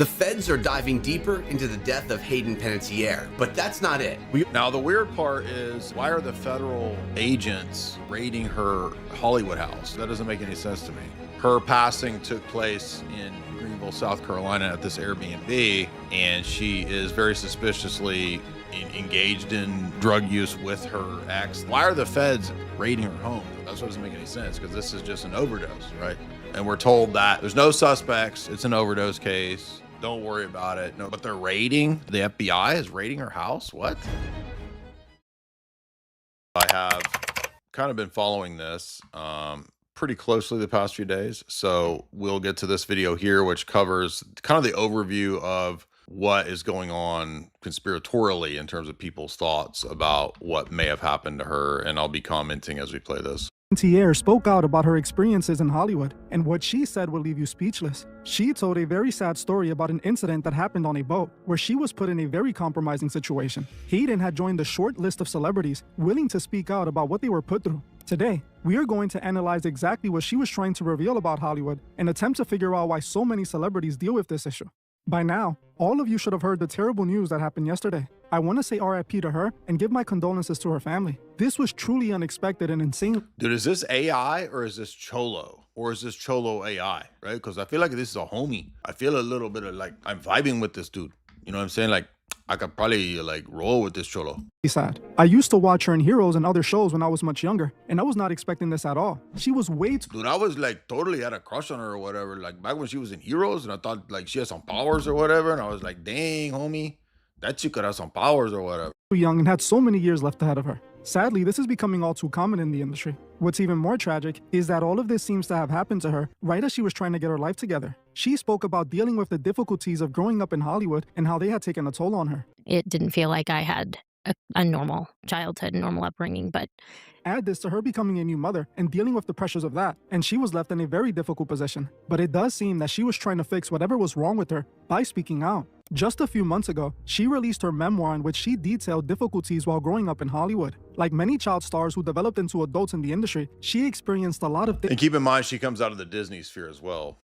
The feds are diving deeper into the death of Hayden Panettiere, but that's not it. Now, the weird part is, why are the federal agents raiding her Hollywood house? That doesn't make any sense to me. Her passing took place in Greenville, South Carolina at this Airbnb, and she is very suspiciously engaged in drug use with her ex. Why are the feds raiding her home? That doesn't make any sense, because this is just an overdose, right? And we're told that there's no suspects, it's an overdose case, don't worry about it. No, but they're raiding, the FBI is raiding her house? What? I have kind of been following this pretty closely the past few days, so we'll get to this video here, which covers kind of the overview of what is going on conspiratorially in terms of people's thoughts about what may have happened to her, and I'll be commenting as we play this. Dyer spoke out about her experiences in Hollywood, and what she said will leave you speechless. She told a very sad story about an incident that happened on a boat, where she was put in a very compromising situation. Hayden had joined the short list of celebrities willing to speak out about what they were put through. Today, we are going to analyze exactly what she was trying to reveal about Hollywood and attempt to figure out why so many celebrities deal with this issue. By now, all of you should have heard the terrible news that happened yesterday. I want to say RIP to her and give my condolences to her family. This was truly unexpected and insane. Dude, is this AI or is this Cholo? Or is this Cholo AI, right? Because I feel like this is a homie. I feel a little bit of like, I'm vibing with this dude. You know what I'm saying? Like, I could probably like roll with this Cholo. Sad. I used to watch her in Heroes and other shows when I was much younger, and I was not expecting this at all. She was way too— Dude, I was like totally had a crush on her or whatever. Like back when she was in Heroes, and I thought like she had some powers or whatever. And I was like, dang, homie, that chick could have some powers or whatever. young and had so many years left ahead of her. Sadly, this is becoming all too common in the industry. What's even more tragic is that all of this seems to have happened to her right as she was trying to get her life together. She spoke about dealing with the difficulties of growing up in Hollywood and how they had taken a toll on her. It didn't feel like I had a normal childhood, normal upbringing, but Add this to her becoming a new mother and dealing with the pressures of that, and she was left in a very difficult position. But it does seem that she was trying to fix whatever was wrong with her by speaking out. Just a few months ago, she released her memoir in which she detailed difficulties while growing up in Hollywood. Like many child stars who developed into adults in the industry, she experienced a lot of And keep in mind, she comes out of the Disney sphere as well.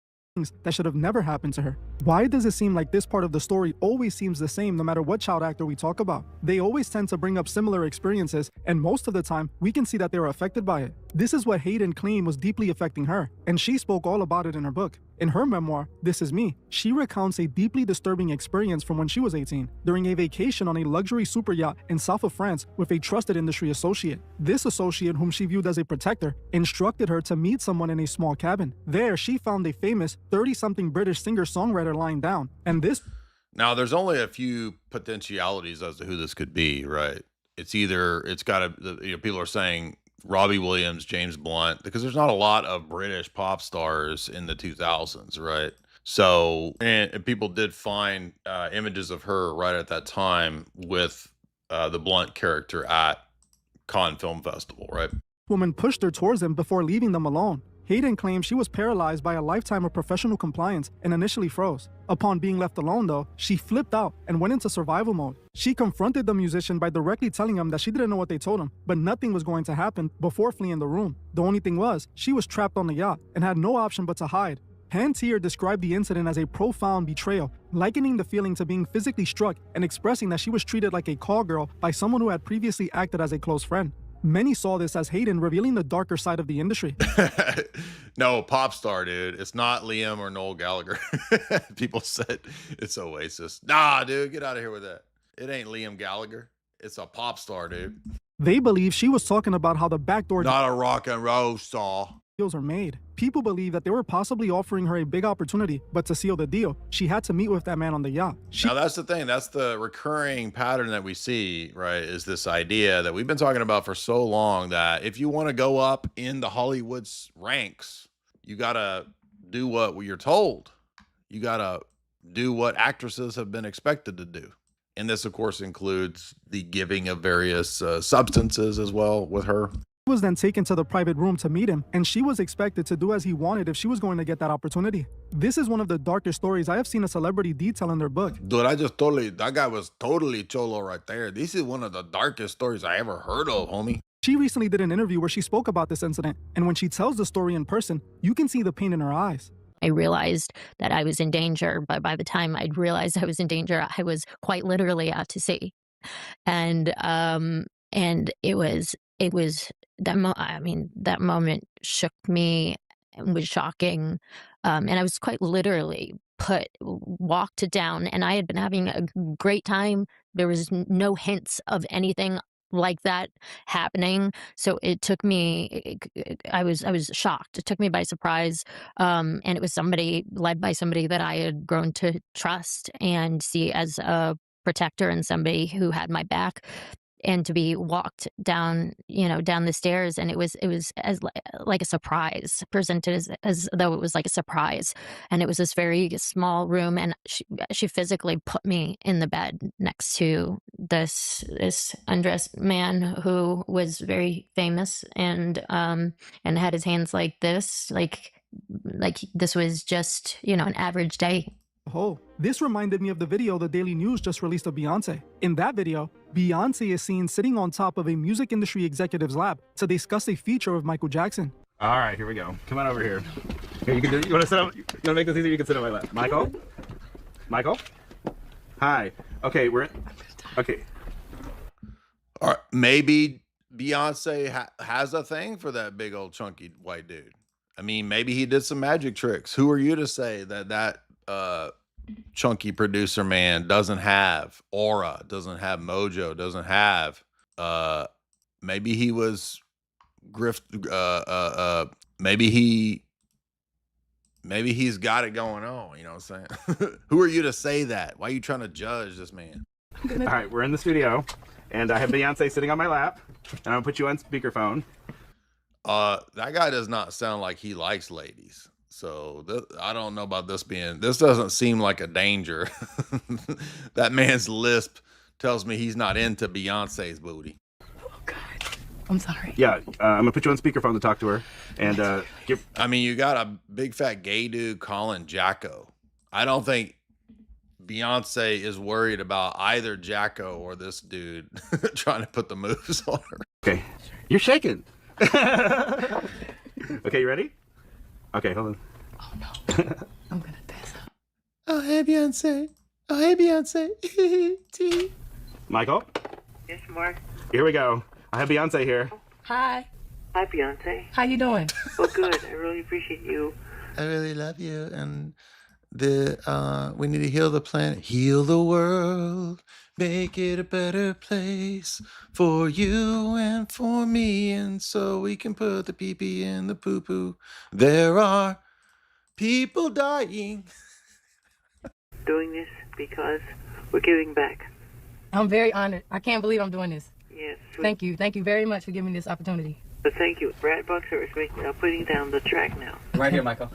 that should have never happened to her. Why does it seem like this part of the story always seems the same no matter what child actor we talk about? They always tend to bring up similar experiences, and most of the time, we can see that they were affected by it. This is what Hayden claimed was deeply affecting her, and she spoke all about it in her book. In her memoir, This Is Me, she recounts a deeply disturbing experience from when she was 18, during a vacation on a luxury super yacht in south of France with a trusted industry associate. This associate, whom she viewed as a protector, instructed her to meet someone in a small cabin. There, she found a famous 30-something British singer-songwriter lying down, and this— Now, there's only a few potentialities as to who this could be, right? It's either, it's got to, people are saying Robbie Williams, James Blunt, because there's not a lot of British pop stars in the 2000s, right? So, and people did find images of her right at that time with the Blunt character at Cannes Film Festival, right? woman pushed her towards him before leaving them alone. Hayden claimed she was paralyzed by a lifetime of professional compliance and initially froze. Upon being left alone though, she flipped out and went into survival mode. She confronted the musician by directly telling him that she didn't know what they told him, but nothing was going to happen before fleeing the room. The only thing was, she was trapped on the yacht and had no option but to hide. Panettiere described the incident as a profound betrayal, likening the feeling to being physically struck and expressing that she was treated like a call girl by someone who had previously acted as a close friend. Many saw this as Hayden revealing the darker side of the industry. No, pop star, dude. It's not Liam or Noel Gallagher. People said it's Oasis. Nah, dude, get out of here with that. It ain't Liam Gallagher. It's a pop star, dude. They believe she was talking about how the backdoor Not a rock and roll star. deals are made. People believe that they were possibly offering her a big opportunity, but to seal the deal, she had to meet with that man on the yacht. Now, that's the thing. That's the recurring pattern that we see, right? Is this idea that we've been talking about for so long that if you want to go up in the Hollywood's ranks, you got to do what you're told. You got to do what actresses have been expected to do. And this, of course, includes the giving of various substances as well with her. She was then taken to the private room to meet him, and she was expected to do as he wanted if she was going to get that opportunity. This is one of the darkest stories I have seen a celebrity detail in their book. Dude, that guy was totally Cholo right there. This is one of the darkest stories I ever heard of, homie. She recently did an interview where she spoke about this incident, and when she tells the story in person, you can see the pain in her eyes. I realized that I was in danger. But by the time I'd realized I was in danger, I was quite literally out to sea. And it was I mean, that moment shook me and was shocking. And I was quite literally walked down, and I had been having a great time. There was no hints of anything like that happening. So it took me, I was shocked. It took me by surprise. And it was led by somebody that I had grown to trust and see as a protector and somebody who had my back, and to be walked down, down the stairs, and it was like a surprise, presented as though it was like a surprise. And it was this very small room, and she physically put me in the bed next to this undressed man who was very famous, and had his hands like this, like this was just, an average day. Oh, this reminded me of the video the Daily News just released of Beyonce. In that video, Beyonce is seen sitting on top of a music industry executive's lap to discuss a feature of Michael Jackson. All right, here we go. Come on over here. Here, you want to sit up? You want to make this easier? You can sit on my lap. Michael? Hi. Okay, okay. All right, maybe Beyonce has a thing for that big old chunky white dude. I mean, maybe he did some magic tricks. Who are you to say that chunky producer man doesn't have aura, doesn't have mojo, doesn't have maybe he was maybe he's got it going on, you know what I'm saying? Who are you to say that? Why are you trying to judge this man? All right, we're in the studio, and I have Beyonce sitting on my lap, and I'm gonna put you on speakerphone. That guy does not sound like he likes ladies. So I don't know about this doesn't seem like a danger. That man's lisp tells me he's not into Beyonce's booty. Oh, God. I'm sorry. Yeah, I'm going to put you on speakerphone to talk to her. And I mean, you got a big fat gay dude calling Jacko. I don't think Beyonce is worried about either Jacko or this dude trying to put the moves on her. Okay, you're shaking. Okay, you ready? Okay, hold on. Oh, no. I'm going to pass out. Oh, hey, Beyonce. Oh, hey, Beyonce. Michael? Yes, Mark. Here we go. I have Beyonce here. Hi. Hi, Beyonce. How you doing? Well, good. I really appreciate you. I really love you, and we need to heal the planet, heal the world, make it a better place for you and for me, and so we can put the pee-pee in the poo-poo. There are people dying. Doing this because we're giving back. I'm very honored. I can't believe I'm doing this. Yes. Thank you. Thank you very much for giving me this opportunity. But thank you. Brad Buxer is putting down the track now. Right here, Michael.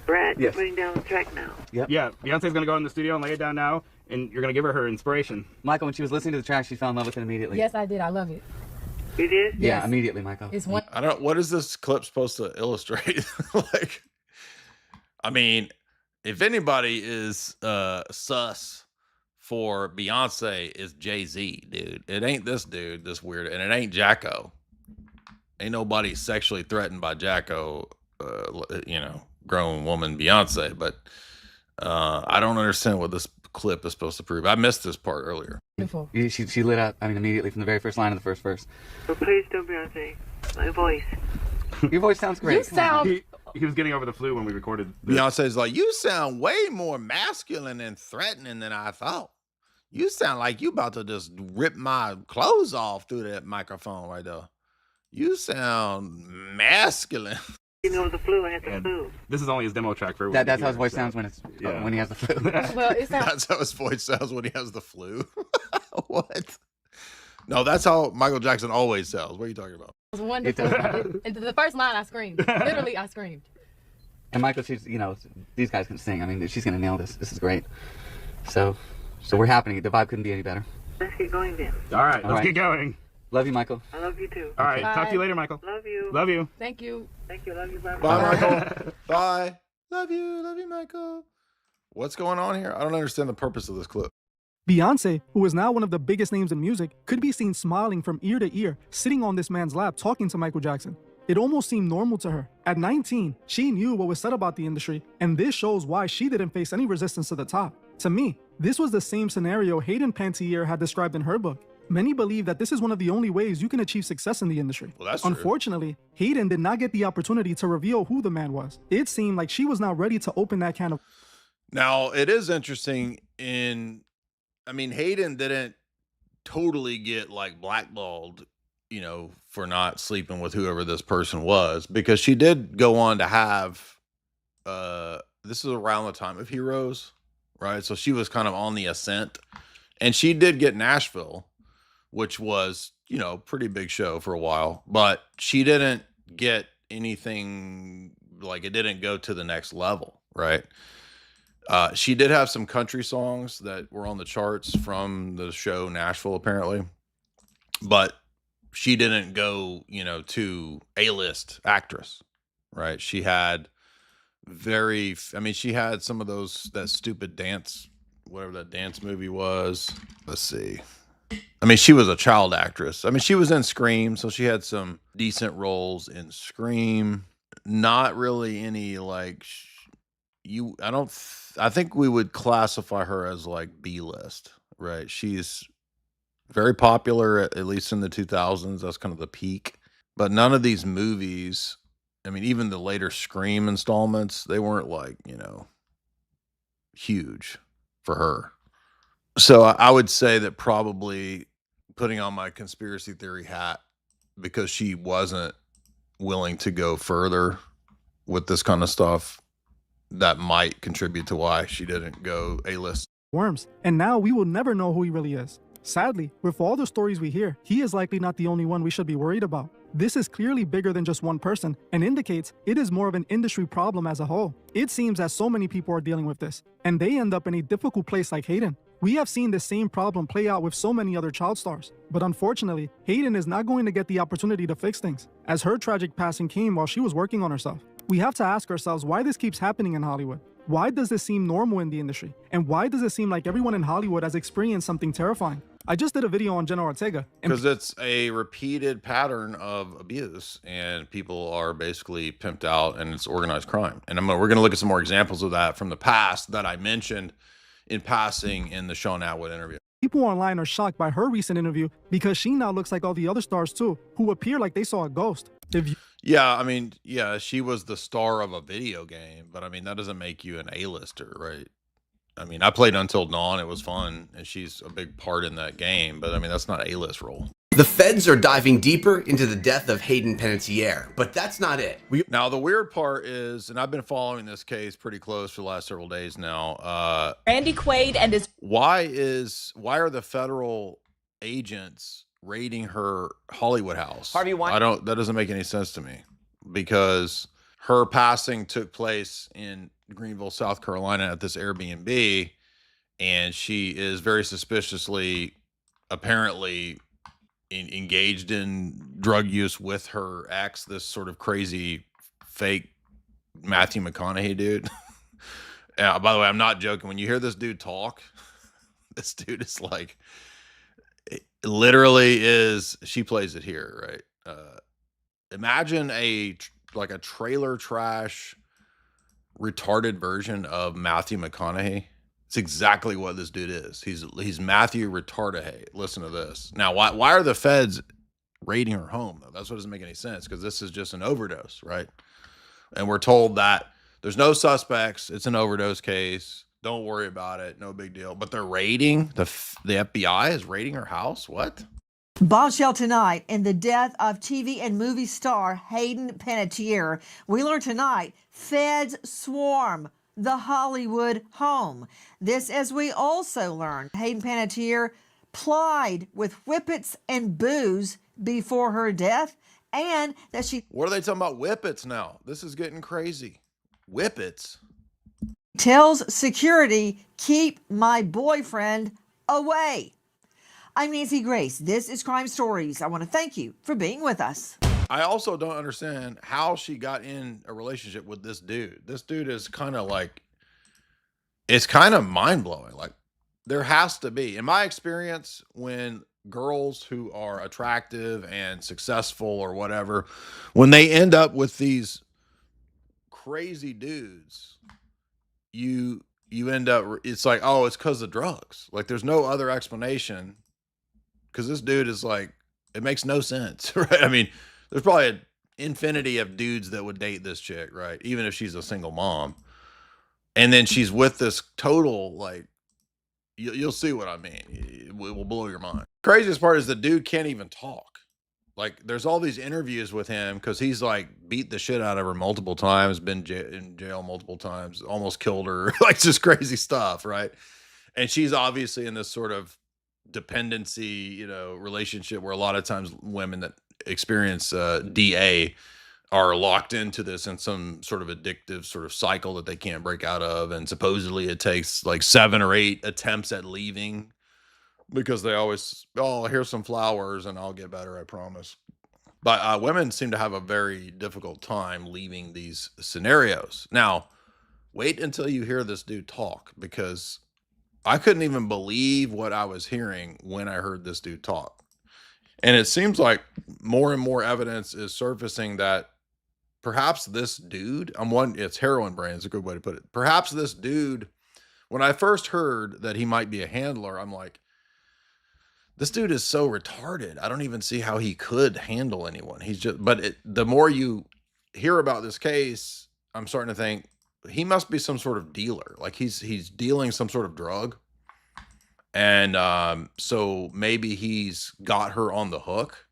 Brad, Yes. you're putting down the track now. Yep. Yeah, Beyonce's going to go in the studio and lay it down now, and you're going to give her inspiration. Michael, when she was listening to the track, she fell in love with it immediately. Yes, I did. I love it. You did? Yeah, Yes. immediately, Michael. It's one. I don't. What is this clip supposed to illustrate? Like, I mean, if anybody is sus for Beyonce, is Jay-Z, dude. It ain't this dude, this weird, and it ain't Jacko. Ain't nobody sexually threatened by Jacko. Grown woman Beyonce, but I don't understand what this clip is supposed to prove. I missed this part earlier. Beautiful. She lit up, immediately from the very first line of the first verse. But please don't, Beyonce. My voice. Your voice sounds great. You sound. He was getting over the flu when we recorded this. Beyonce's like, you sound way more masculine and threatening than I thought. You sound like you about to just rip my clothes off through that microphone right there. You sound masculine. Getting over the flu. I had the flu. This is only his demo track for That's how his voice sounds when he has the flu. Well, it sounds. That's how his voice sounds when he has the flu. What? No, that's how Michael Jackson always sounds. What are you talking about? It was wonderful. And the first line, I screamed. Literally, I screamed. And Michael, these guys can sing. I mean, she's going to nail this. This is great. So we're happening. The vibe couldn't be any better. Let's get going then. All right, let's get going. Love you, Michael. I love you too. All right, Bye. talk to you later, Michael. Love you. Love you. Thank you. Thank you. Love you. Bye. Bye, Michael. Bye. Love you, Michael. What's going on here? I don't understand the purpose of this clip. Beyonce, who is now one of the biggest names in music, could be seen smiling from ear to ear, sitting on this man's lap talking to Michael Jackson. It almost seemed normal to her. At 19, she knew what was said about the industry, and this shows why she didn't face any resistance to the top. To me, this was the same scenario Hayden Panettiere had described in her book. Many believe that this is one of the only ways you can achieve success in the industry. Well, that's true. Unfortunately, Hayden did not get the opportunity to reveal who the man was. It seemed like she was not ready to open that can of... Now, it is interesting Hayden didn't totally get like blackballed, for not sleeping with whoever this person was, because she did go on to have, this is around the time of Heroes, right? So she was kind of on the ascent, and she did get Nashville, which was, pretty big show for a while, but she didn't get anything, like it didn't go to the next level, right? She did have some country songs that were on the charts from the show Nashville, apparently, but she didn't go, to A-list actress, right? She had she had some of that stupid dance, whatever that dance movie was. Let's see. She was a child actress. She was in Scream, so she had some decent roles in Scream. Not really any like I think we would classify her as like B-list, right? She's very popular, at least in the 2000s. That's kind of the peak. But none of these movies, even the later Scream installments, they weren't like, huge for her. So I would say that probably, putting on my conspiracy theory hat, because she wasn't willing to go further with this kind of stuff, that might contribute to why she didn't go A-list. Worms. And now we will never know who he really is. Sadly, with all the stories we hear, he is likely not the only one we should be worried about. This is clearly bigger than just one person and indicates it is more of an industry problem as a whole. It seems that so many people are dealing with this, and they end up in a difficult place like Hayden. We have seen the same problem play out with so many other child stars, but unfortunately, Hayden is not going to get the opportunity to fix things, as her tragic passing came while she was working on herself. We have to ask ourselves why this keeps happening in Hollywood. Why does this seem normal in the industry? And why does it seem like everyone in Hollywood has experienced something terrifying? I just did a video on Jenna Ortega. Because it's a repeated pattern of abuse, and people are basically pimped out, and it's organized crime. And we're going to look at some more examples of that from the past that I mentioned in passing in the Sean Atwood interview. People online are shocked by her recent interview because she now looks like all the other stars too, who appear like they saw a ghost. She was the star of a video game, but that doesn't make you an A-lister, right? I played Until Dawn. It was fun, and she's a big part in that game, but that's not an A-list role. The feds are diving deeper into the death of Hayden Panettiere, but that's not it. Now, the weird part is, and I've been following this case pretty close for the last several days now. Randy Quaid and his... Why are the federal agents raiding her Hollywood house? That doesn't make any sense to me, because her passing took place in Greenville, South Carolina at this Airbnb, and she is very suspiciously, apparently, engaged in drug use with her ex, this sort of crazy fake Matthew McConaughey dude. By the way, I'm not joking. When you hear this dude talk, this dude is like, it literally is, she plays it here, right? Imagine a trailer trash retarded version of Matthew McConaughey. It's exactly what this dude is. He's Matthew Retardahey. Listen to this. Now, why are the feds raiding her home, though? That's what doesn't make any sense, because this is just an overdose, right? And we're told that there's no suspects. It's an overdose case. Don't worry about it. No big deal. But they're raiding, the FBI is raiding her house? What? Bombshell tonight in the death of TV and movie star Hayden Panettiere. We learn tonight, feds swarm the Hollywood home. This, as we also learned, Hayden Panettiere plied with whippets and booze before her death, and that she... What are they talking about whippets now? This is getting crazy. Whippets? Tells security, keep my boyfriend away. I'm Nancy Grace. This is Crime Stories. I want to thank you for being with us. I also don't understand how she got in a relationship with this dude. This dude is kind of like, it's kind of mind-blowing. Like, there has to be, in my experience, when girls who are attractive and successful or whatever, when they end up with these crazy dudes, you end up, it's like, oh, it's because of drugs. Like, there's no other explanation, because this dude is like, it makes no sense, right? I mean, there's probably an infinity of dudes that would date this chick, right? Even if she's a single mom. And then she's with this total, like, you'll see what I mean. It will blow your mind. Craziest part is the dude can't even talk. Like, there's all these interviews with him because he's like beat the shit out of her multiple times, been in jail multiple times, almost killed her, like just crazy stuff, right? And she's obviously in this sort of dependency, relationship where a lot of times women that experience DA are locked into this in some sort of addictive sort of cycle that they can't break out of. And supposedly it takes like 7 or 8 attempts at leaving, because they always, oh, here's some flowers and I'll get better, I promise. But women seem to have a very difficult time leaving these scenarios. Now, wait until you hear this dude talk, because I couldn't even believe what I was hearing when I heard this dude talk. And it seems like more and more evidence is surfacing that perhaps this dude, it's heroin brain is a good way to put it. Perhaps this dude, when I first heard that he might be a handler, I'm like, this dude is so retarded. I don't even see how he could handle anyone. The more you hear about this case, I'm starting to think he must be some sort of dealer. Like he's dealing some sort of drug. And so maybe he's got her on the hook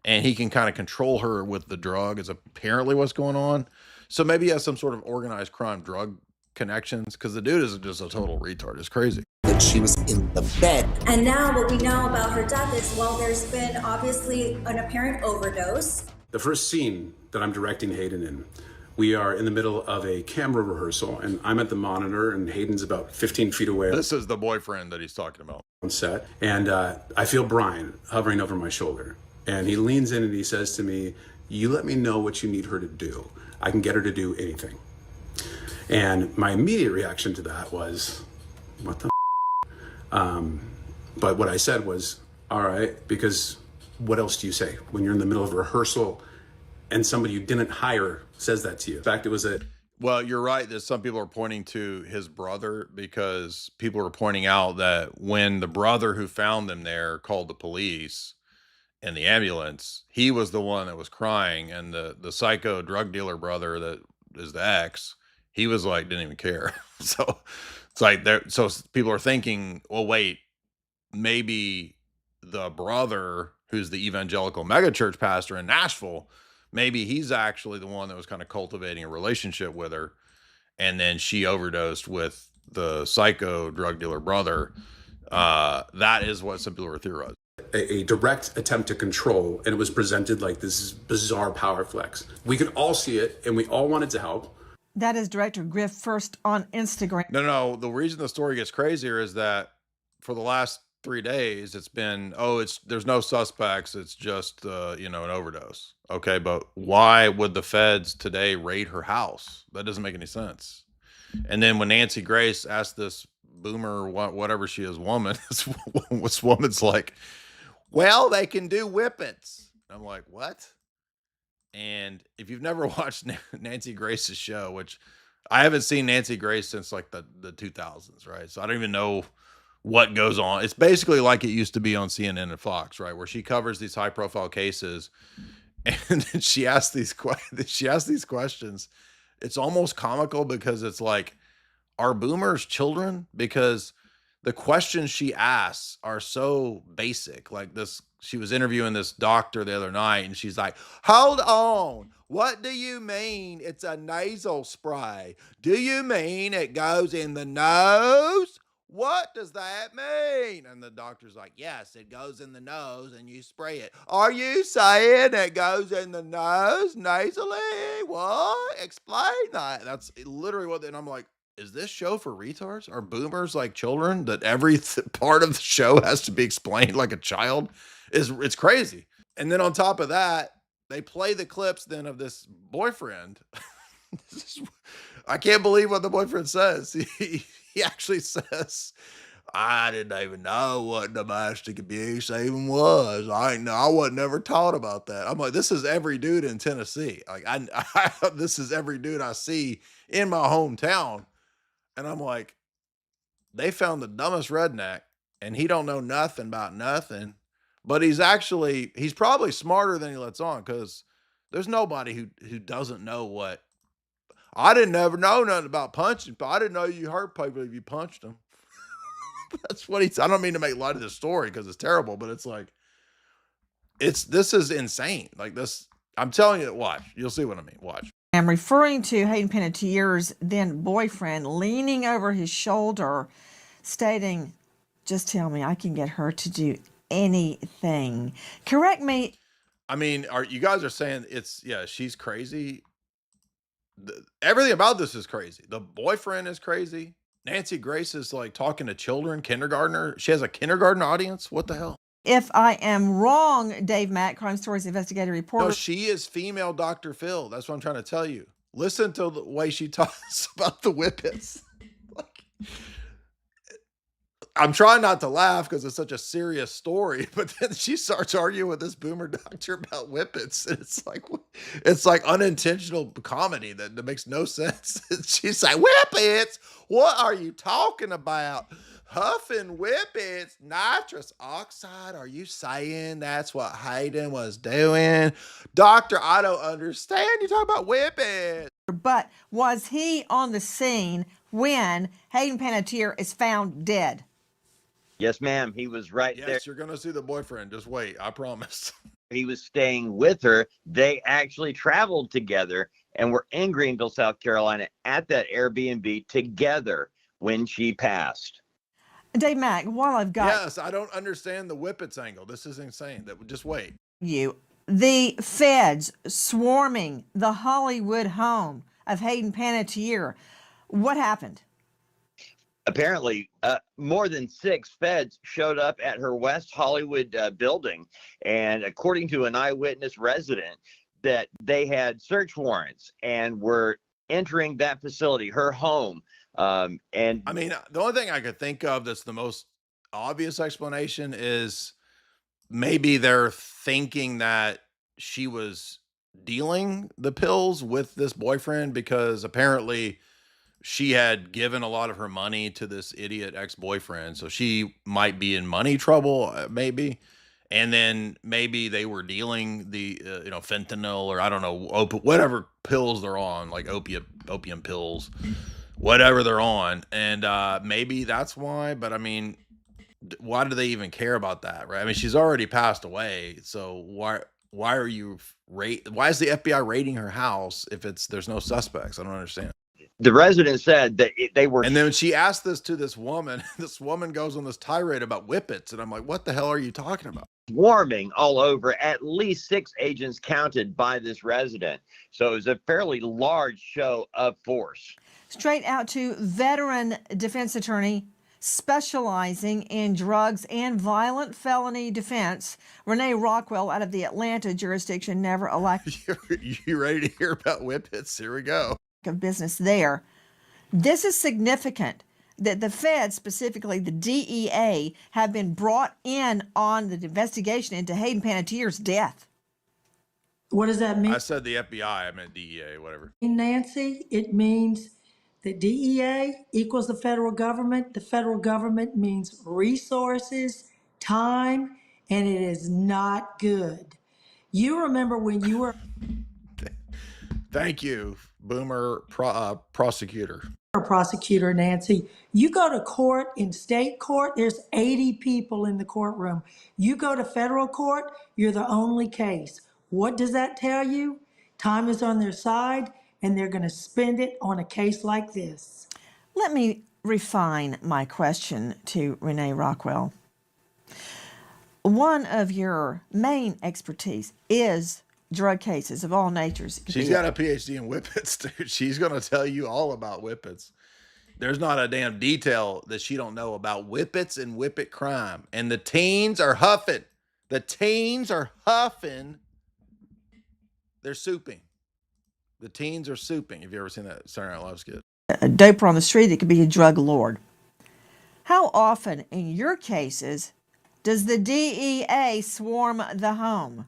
and he can kind of control her with the drug, is apparently what's going on. So maybe he has some sort of organized crime drug connections, because the dude is just a total retard. It's crazy. That she was in the bed. And now what we know about her death is, well, there's been obviously an apparent overdose. The first scene that I'm directing Hayden in, we are in the middle of a camera rehearsal, and I'm at the monitor, and Hayden's about 15 feet away. This is the boyfriend that he's talking about. On set, and I feel Brian hovering over my shoulder, and he leans in and he says to me, "You let me know what you need her to do. I can get her to do anything." And my immediate reaction to that was, what the but what I said was, all right, because what else do you say when you're in the middle of a rehearsal and somebody you didn't hire says that to you? In fact, it was well, you're right that some people are pointing to his brother, because people were pointing out that when the brother who found them there called the police and the ambulance, he was the one that was crying, and the psycho drug dealer brother that is the ex, he was like, didn't even care. So it's like so people are thinking, well, wait, maybe the brother who's the evangelical megachurch pastor in Nashville, maybe he's actually the one that was kind of cultivating a relationship with her, and then she overdosed with the psycho drug dealer brother. That is what some people are theorizing. A direct attempt to control, and it was presented like this bizarre power flex. We could all see it, and we all wanted to help. That is director Griff First on Instagram. No. The reason the story gets crazier is that for the last 3 days, it's been, there's no suspects. It's just, an overdose. Okay. But why would the feds today raid her house? That doesn't make any sense. And then when Nancy Grace asked this boomer, whatever she is, woman, this woman's like, well, they can do whippets. I'm like, what? And if you've never watched Nancy Grace's show, which I haven't seen Nancy Grace since like the 2000s, right? So I don't even know what goes on. It's basically like it used to be on CNN and Fox, right? Where she covers these high profile cases, and then she asks these questions. It's almost comical, because it's like, are boomers children? Because the questions she asks are so basic. Like this, she was interviewing this doctor the other night, and she's like, hold on. What do you mean it's a nasal spray? Do you mean it goes in the nose? What does that mean? And the doctor's like, yes, it goes in the nose and you spray it. Are you saying it goes in the nose nasally? What? Explain that. That's literally what, and I'm like, is this show for retards? Are boomers like children that every part of the show has to be explained like a child? It's crazy. And then on top of that, they play the clips then of this boyfriend. I can't believe what the boyfriend says. He actually says, I didn't even know what domestic abuse even was. I wasn't never taught about that. I'm like, this is every dude in Tennessee. Like this is every dude I see in my hometown. And I'm like, they found the dumbest redneck and he don't know nothing about nothing. But he's probably smarter than he lets on, because there's nobody who doesn't know what. I didn't never know nothing about punching, but I didn't know you hurt people if you punched them. That's what I don't mean to make light of this story because it's terrible, but it's like, this is insane. Like this, I'm telling you, watch. You'll see what I mean. Watch. I'm referring to Hayden Panettiere's then boyfriend leaning over his shoulder, stating, "Just tell me, I can get her to do anything." Correct me. I mean, you guys are saying she's crazy. Everything about this is crazy. The boyfriend is crazy. Nancy Grace is like talking to children, kindergartner. She has a kindergarten audience. What the hell? If I am wrong, Dave Mack, Crime Stories investigative reporter. No, she is female Dr. Phil. That's what I'm trying to tell you. Listen to the way she talks about the whippets. I'm trying not to laugh because it's such a serious story, but then she starts arguing with this boomer doctor about whippets. And it's like unintentional comedy that makes no sense. She's like, whippets? What are you talking about? Huffing whippets, nitrous oxide. Are you saying that's what Hayden was doing? Doctor, I don't understand. You talk about whippets. But was he on the scene when Hayden Panettiere is found dead? Yes, ma'am. He was right there. Yes, you're going to see the boyfriend. Just wait. I promise. He was staying with her. They actually traveled together and were in Greenville, South Carolina at that Airbnb together when she passed. Dave Mack, while I've got Yes, I don't understand the whippets angle. This is insane. Just wait. The feds swarming the Hollywood home of Hayden Panettiere. What happened? Apparently, more than 6 feds showed up at her West Hollywood building. And according to an eyewitness resident, that they had search warrants and were entering that facility, her home. And I mean, the only thing I could think of that's the most obvious explanation is maybe they're thinking that she was dealing the pills with this boyfriend, because apparently she had given a lot of her money to this idiot ex-boyfriend. So she might be in money trouble, maybe. And then maybe they were dealing the, fentanyl, or I don't know, whatever pills they're on, like opium pills, whatever they're on. And maybe that's why. But I mean, why do they even care about that, right? I mean, she's already passed away. So why are you why is the FBI raiding her house if there's no suspects? I don't understand. The resident said that they were. And then when she asked this to this woman, this woman goes on this tirade about whippets. And I'm like, what the hell are you talking about? Swarming all over. At least 6 agents counted by this resident. So it was a fairly large show of force. Straight out to veteran defense attorney specializing in drugs and violent felony defense, Renee Rockwell, out of the Atlanta jurisdiction, never elected. You ready to hear about whippets? Here we go. Of business there. This is significant that the feds, specifically the DEA, have been brought in on the investigation into Hayden Panettiere's death. What does that mean? I said the FBI, I meant DEA, whatever. Nancy, it means the DEA equals the federal government. The federal government means resources, time, and it is not good. You remember when you were... Thank you, boomer prosecutor. Prosecutor Nancy, you go to court in state court, there's 80 people in the courtroom. You go to federal court, you're the only case. What does that tell you? Time is on their side, and they're going to spend it on a case like this. Let me refine my question to Renee Rockwell. One of your main expertise is drug cases of all natures. She's got a PhD in whippets, dude. She's going to tell you all about whippets. There's not a damn detail that she don't know about whippets and whippet crime. And the teens are huffing. The teens are huffing. They're souping. The teens are souping. Have you ever seen that Saturday Night Live skit? A doper on the street, it could be a drug lord. How often in your cases does the DEA swarm the home?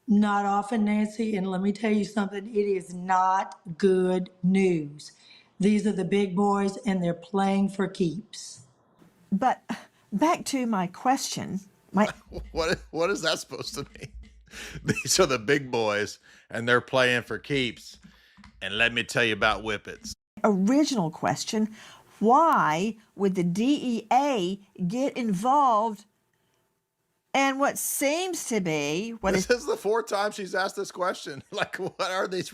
Not often, Nancy, and let me tell you something, it is not good news. These are the big boys and they're playing for keeps. But back to my question. What is that supposed to mean? These are the big boys and they're playing for keeps. And let me tell you about whippets. Original question, why would the DEA get involved in what seems to be This is the fourth time she's asked this question. Like, what are these?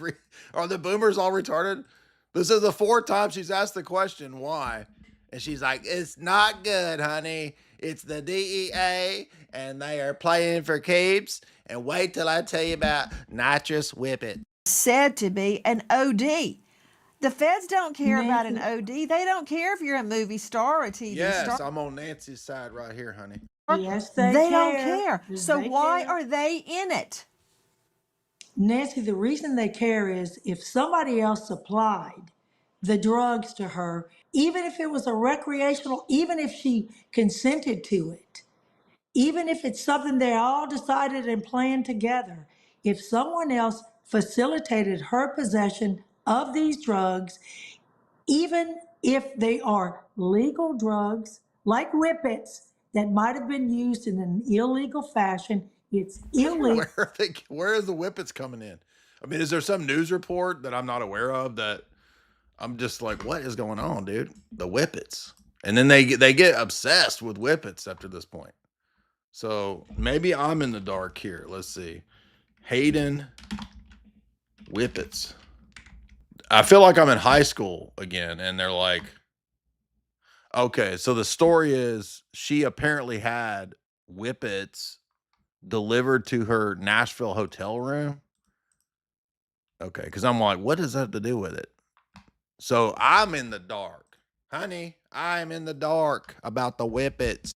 Are the boomers all retarded? This is the fourth time she's asked the question, why? And she's like, it's not good, honey. It's the DEA and they are playing for keeps. And wait till I tell you about nitrous whippet. said to be an OD. The feds don't care about an OD. They don't care if you're a movie star or a TV star. Yes, I'm on Nancy's side right here, honey. Yes, they don't care. care. So They why care. are they in it? Nancy, the reason they care is if somebody else supplied the drugs to her, even if it was a recreational, even if she consented to it, even if it's something they all decided and planned together, if someone else facilitated her possession of these drugs, even if they are legal drugs like whippets that might have been used in an illegal fashion, it's illegal. Where are the whippets coming in? I mean, is there some news report that I'm not aware of that I'm just like, what is going on, dude? The whippets. And then they get obsessed with whippets after this point. So maybe I'm in the dark here. Let's see. Hayden whippets. I feel like I'm in high school again, and they're like, okay, so the story is she apparently had whippets delivered to her Nashville hotel room. Okay, because I'm like, what does that have to do with it? So I'm in the dark. Honey, I'm in the dark about the whippets.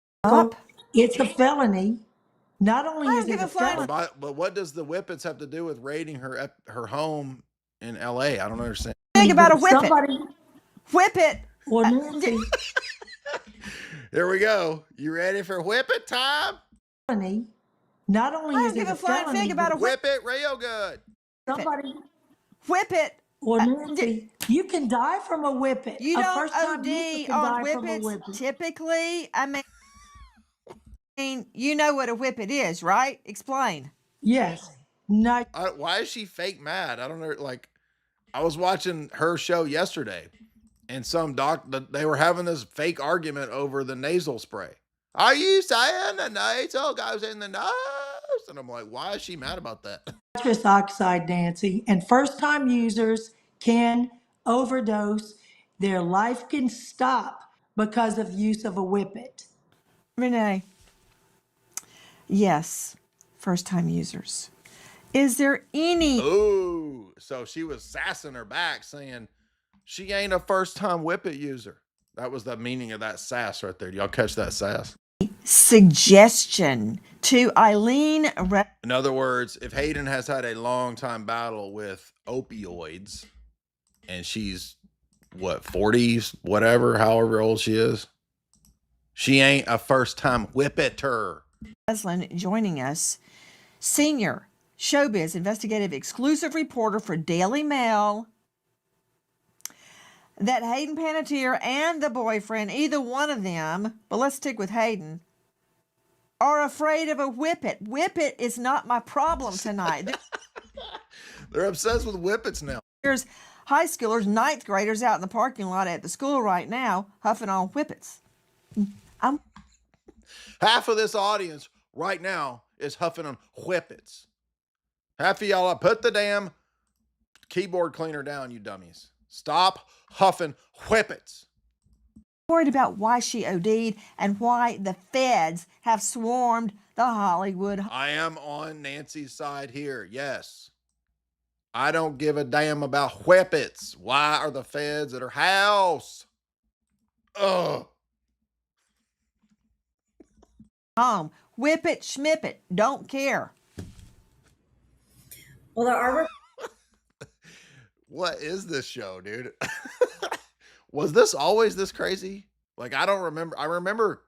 It's a felony. Not only is it a felony. But what does the whippets have to do with raiding her home in LA? I don't understand. Think about a whippet. Somebody, Whippet. well, Nancy, Here we go. You ready for whippet time? felony. Not only is it a felony, Think about a Whip it real good. somebody, whippet. well, Nancy, you can die from a whippet. You A don't first-time OD user can on die from a whippets whippet. typically. I mean, you know what a whippet is, right? Explain. Yes. Not. Why is she fake mad? I don't know. Like, I was watching her show yesterday, and they were having this fake argument over the nasal spray. Are you saying the nasal goes in the nose? And I'm like, why is she mad about that? Nitrous oxide, Nancy, and first-time users can overdose. Their life can stop because of use of a whippet. Renee. Yes, first-time users. Is there any? Ooh, so she was sassing her back, saying she ain't a first-time whippet user. That was the meaning of that sass right there. Do y'all catch that sass? Suggestion to Eileen. In other words, if Hayden has had a long time battle with opioids and she's what, 40s, whatever, however old she is, she ain't a first-time whippeter. Breslin joining us, senior showbiz investigative exclusive reporter for Daily Mail, that Hayden Panettiere and the boyfriend, either one of them, but let's stick with Hayden, are afraid of a whippet. Whippet is not my problem tonight. They're obsessed with whippets now. There's high schoolers, ninth graders out in the parking lot at the school right now huffing on whippets. Half of this audience right now is huffing on whippets. Half of y'all, put the damn keyboard cleaner down, you dummies. Stop huffing whippets. Worried about why she OD'd and why the feds have swarmed the Hollywood. I am on Nancy's side here. Yes. I don't give a damn about whippets. Why are the feds at her house? Ugh. Home. Whip it, schmip it. Don't care. Well, there are. What is this show, dude? Was this always this crazy? Like, I don't remember. I remember,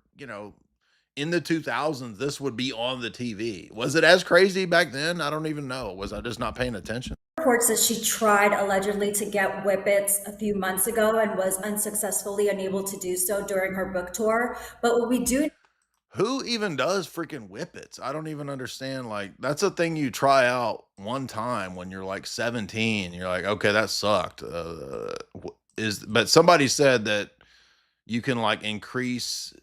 in the 2000s, this would be on the TV. Was it as crazy back then? I don't even know. Was I just not paying attention? Reports that she tried allegedly to get whippets a few months ago and was unsuccessfully unable to do so during her book tour. But what we do Who even does freaking whippets? I don't even understand. Like, that's a thing you try out one time when you're like 17. You're like, okay, that sucked. But somebody said that you can like increase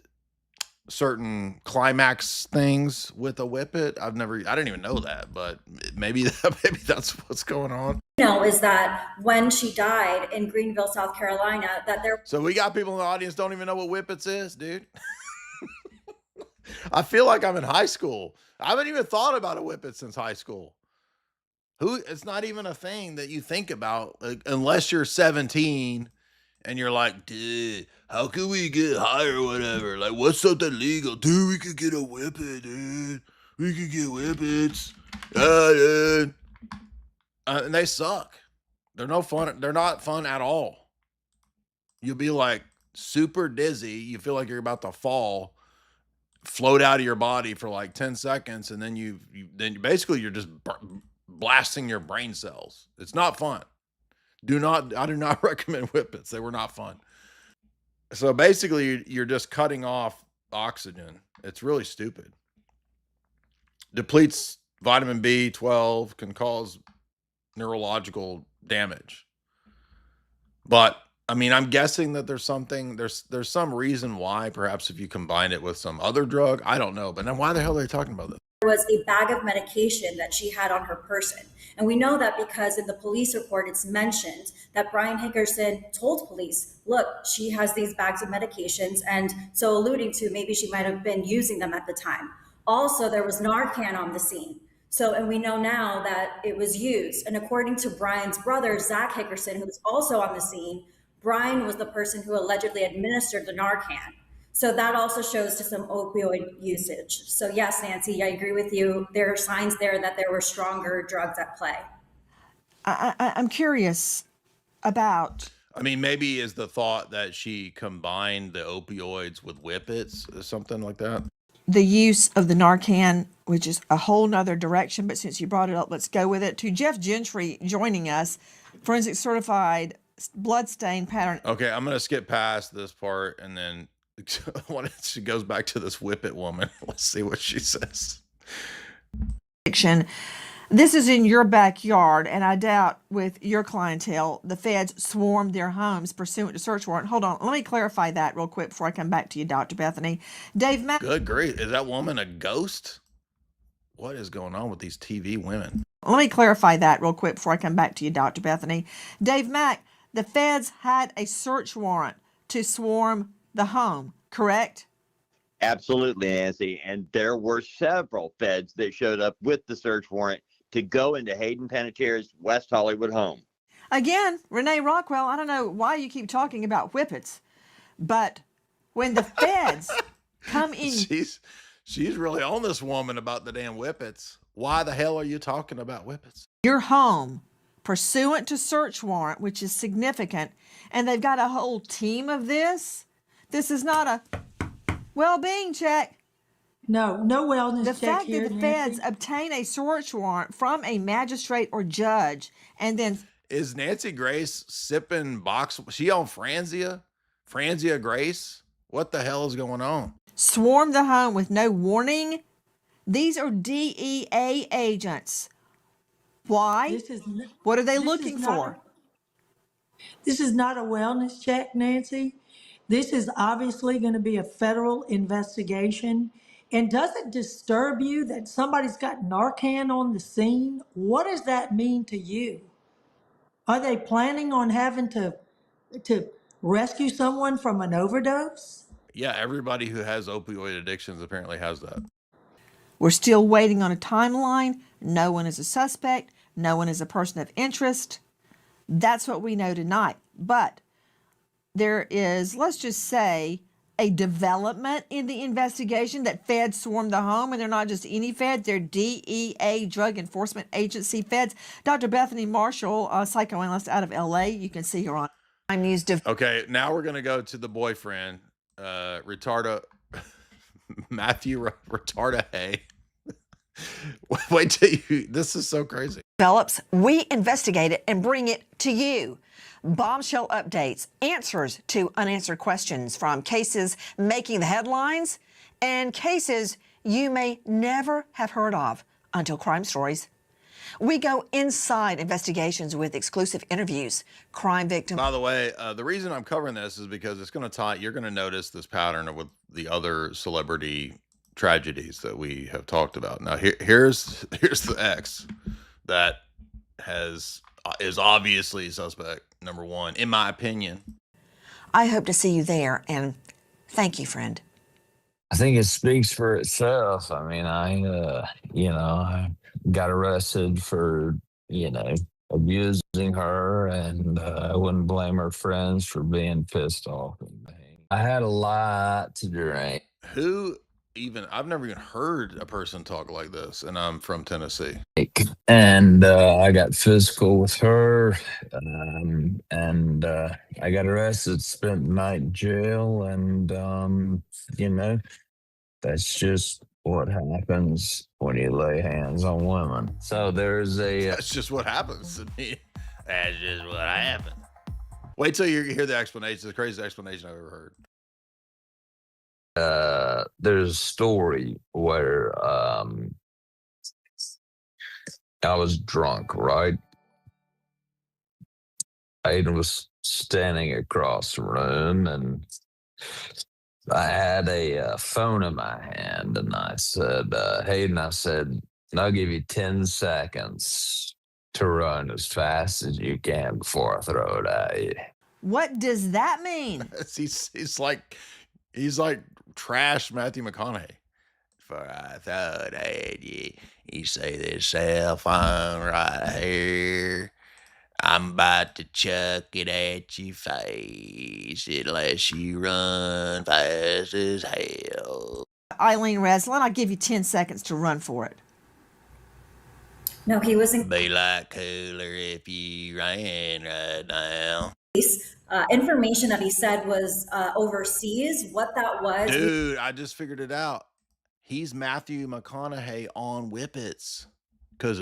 certain climax things with a whippet. I didn't even know that, but maybe that's what's going on. is that when she died in Greenville, South Carolina, that there. So we got people in the audience don't even know what whippets is, dude. I feel like I'm in high school. I haven't even thought about a whippet since high school. It's not even a thing that you think about, like, unless you're 17 and you're like, dude, how can we get high or whatever? Like, what's something legal? Dude, we could get a whippet, dude. We could get whippets. Yeah, dude. And they suck. They're no fun. They're not fun at all. You'll be like super dizzy. You feel like you're about to fall, float out of your body for like 10 seconds. And then you're just blasting your brain cells. It's not fun. I do not recommend whippets. They were not fun. So basically you're just cutting off oxygen. It's really stupid. Depletes vitamin B12, can cause neurological damage. But I mean, I'm guessing that there's some reason why, perhaps if you combine it with some other drug, I don't know. But then why the hell are they talking about this? There was a bag of medication that she had on her person. And we know that because in the police report, it's mentioned that Brian Hickerson told police, look, she has these bags of medications. And so alluding to maybe she might have been using them at the time. Also, there was Narcan on the scene. So, and we know now that it was used. And according to Brian's brother, Zach Hickerson, who was also on the scene, Brian was the person who allegedly administered the Narcan. So that also shows to some opioid usage. So yes, Nancy, I agree with you. There are signs there that there were stronger drugs at play. I'm curious about. I mean, maybe is the thought that she combined the opioids with whippets or something like that? The use of the Narcan, which is a whole nother direction, but since you brought it up, let's go with it. To Jeff Gentry joining us, forensic certified blood stain pattern. Okay, I'm going to skip past this part and then she goes back to this whippet woman. Let's see what she says. This is in your backyard, and I doubt with your clientele, the feds swarmed their homes pursuant to search warrant. Hold on, let me clarify that real quick before I come back to you, Dr. Bethany. Dave Mack. Good grief, is that woman a ghost? What is going on with these TV women? Let me clarify that real quick before I come back to you, Dr. Bethany. Dave Mack, the feds had a search warrant to swarm the home, correct? Absolutely, Nancy. And there were several feds that showed up with the search warrant to go into Hayden Panettiere's West Hollywood home. Again, Renee Rockwell, I don't know why you keep talking about whippets, but when the feds come in... She's really on this woman about the damn whippets. Why the hell are you talking about whippets? Your home, pursuant to search warrant, which is significant, and they've got a whole team of this. This is not a well-being check. No wellness check. The fact here, that the Nancy. feds obtain a search warrant from a magistrate or judge, and then... Is Nancy Grace sipping box? She on Franzia? Franzia Grace? What the hell is going on? Swarm the home with no warning. These are DEA agents. Why? What are they looking for? This is not a wellness check, Nancy. This is obviously going to be a federal investigation. And does it disturb you that somebody's got Narcan on the scene? What does that mean to you? Are they planning on having to rescue someone from an overdose? Yeah, everybody who has opioid addictions apparently has that. We're still waiting on a timeline. No one is a suspect. No one is a person of interest. That's what we know tonight. But there is, let's just say, a development in the investigation that feds swarmed the home, and they're not just any feds, they're DEA, Drug Enforcement Agency feds. Dr. Bethany Marshall, a psychoanalyst out of LA, you can see her on News. Okay, now we're going to go to the boyfriend Retarda Matthew Retarda Hay. Wait till you. This is so crazy. Develops, we investigate it and bring it to you. Bombshell updates, answers to unanswered questions from cases making the headlines and cases you may never have heard of until Crime Stories. We go inside investigations with exclusive interviews, crime victims. By the way, the reason I'm covering this is because it's going to tie. You're going to notice this pattern with the other celebrity tragedies that we have talked about. Now, here's the ex that is obviously suspect number one, in my opinion. I hope to see you there, and thank you, friend. I think it speaks for itself. I mean, I got arrested for, abusing her, and I wouldn't blame her friends for being pissed off at me. I had a lot to drink. I've never even heard a person talk like this, and I'm from Tennessee. And I got physical with her, and I got arrested, spent the night in jail, and, that's just what happens when you lay hands on women. So there's That's just what happens to me. That's just what happened. Wait till you hear the explanation. It's the craziest explanation I've ever heard. There's a story where I was drunk, right? Hayden was standing across the room, and I had a phone in my hand, and I said, Hayden, I'll give you 10 seconds to run as fast as you can before I throw it at you. What does that mean? he's like trash Matthew McConaughey. Before I throw it at you, you see this cell phone right here. I'm about to chuck it at your face unless you run fast as hell. Eileen Reslin, I'll give you 10 seconds to run for it. No, he wasn't. Be like cooler if you ran right now. Information that he said was overseas. What that was. Dude, I just figured it out. He's Matthew McConaughey on Whippets. Because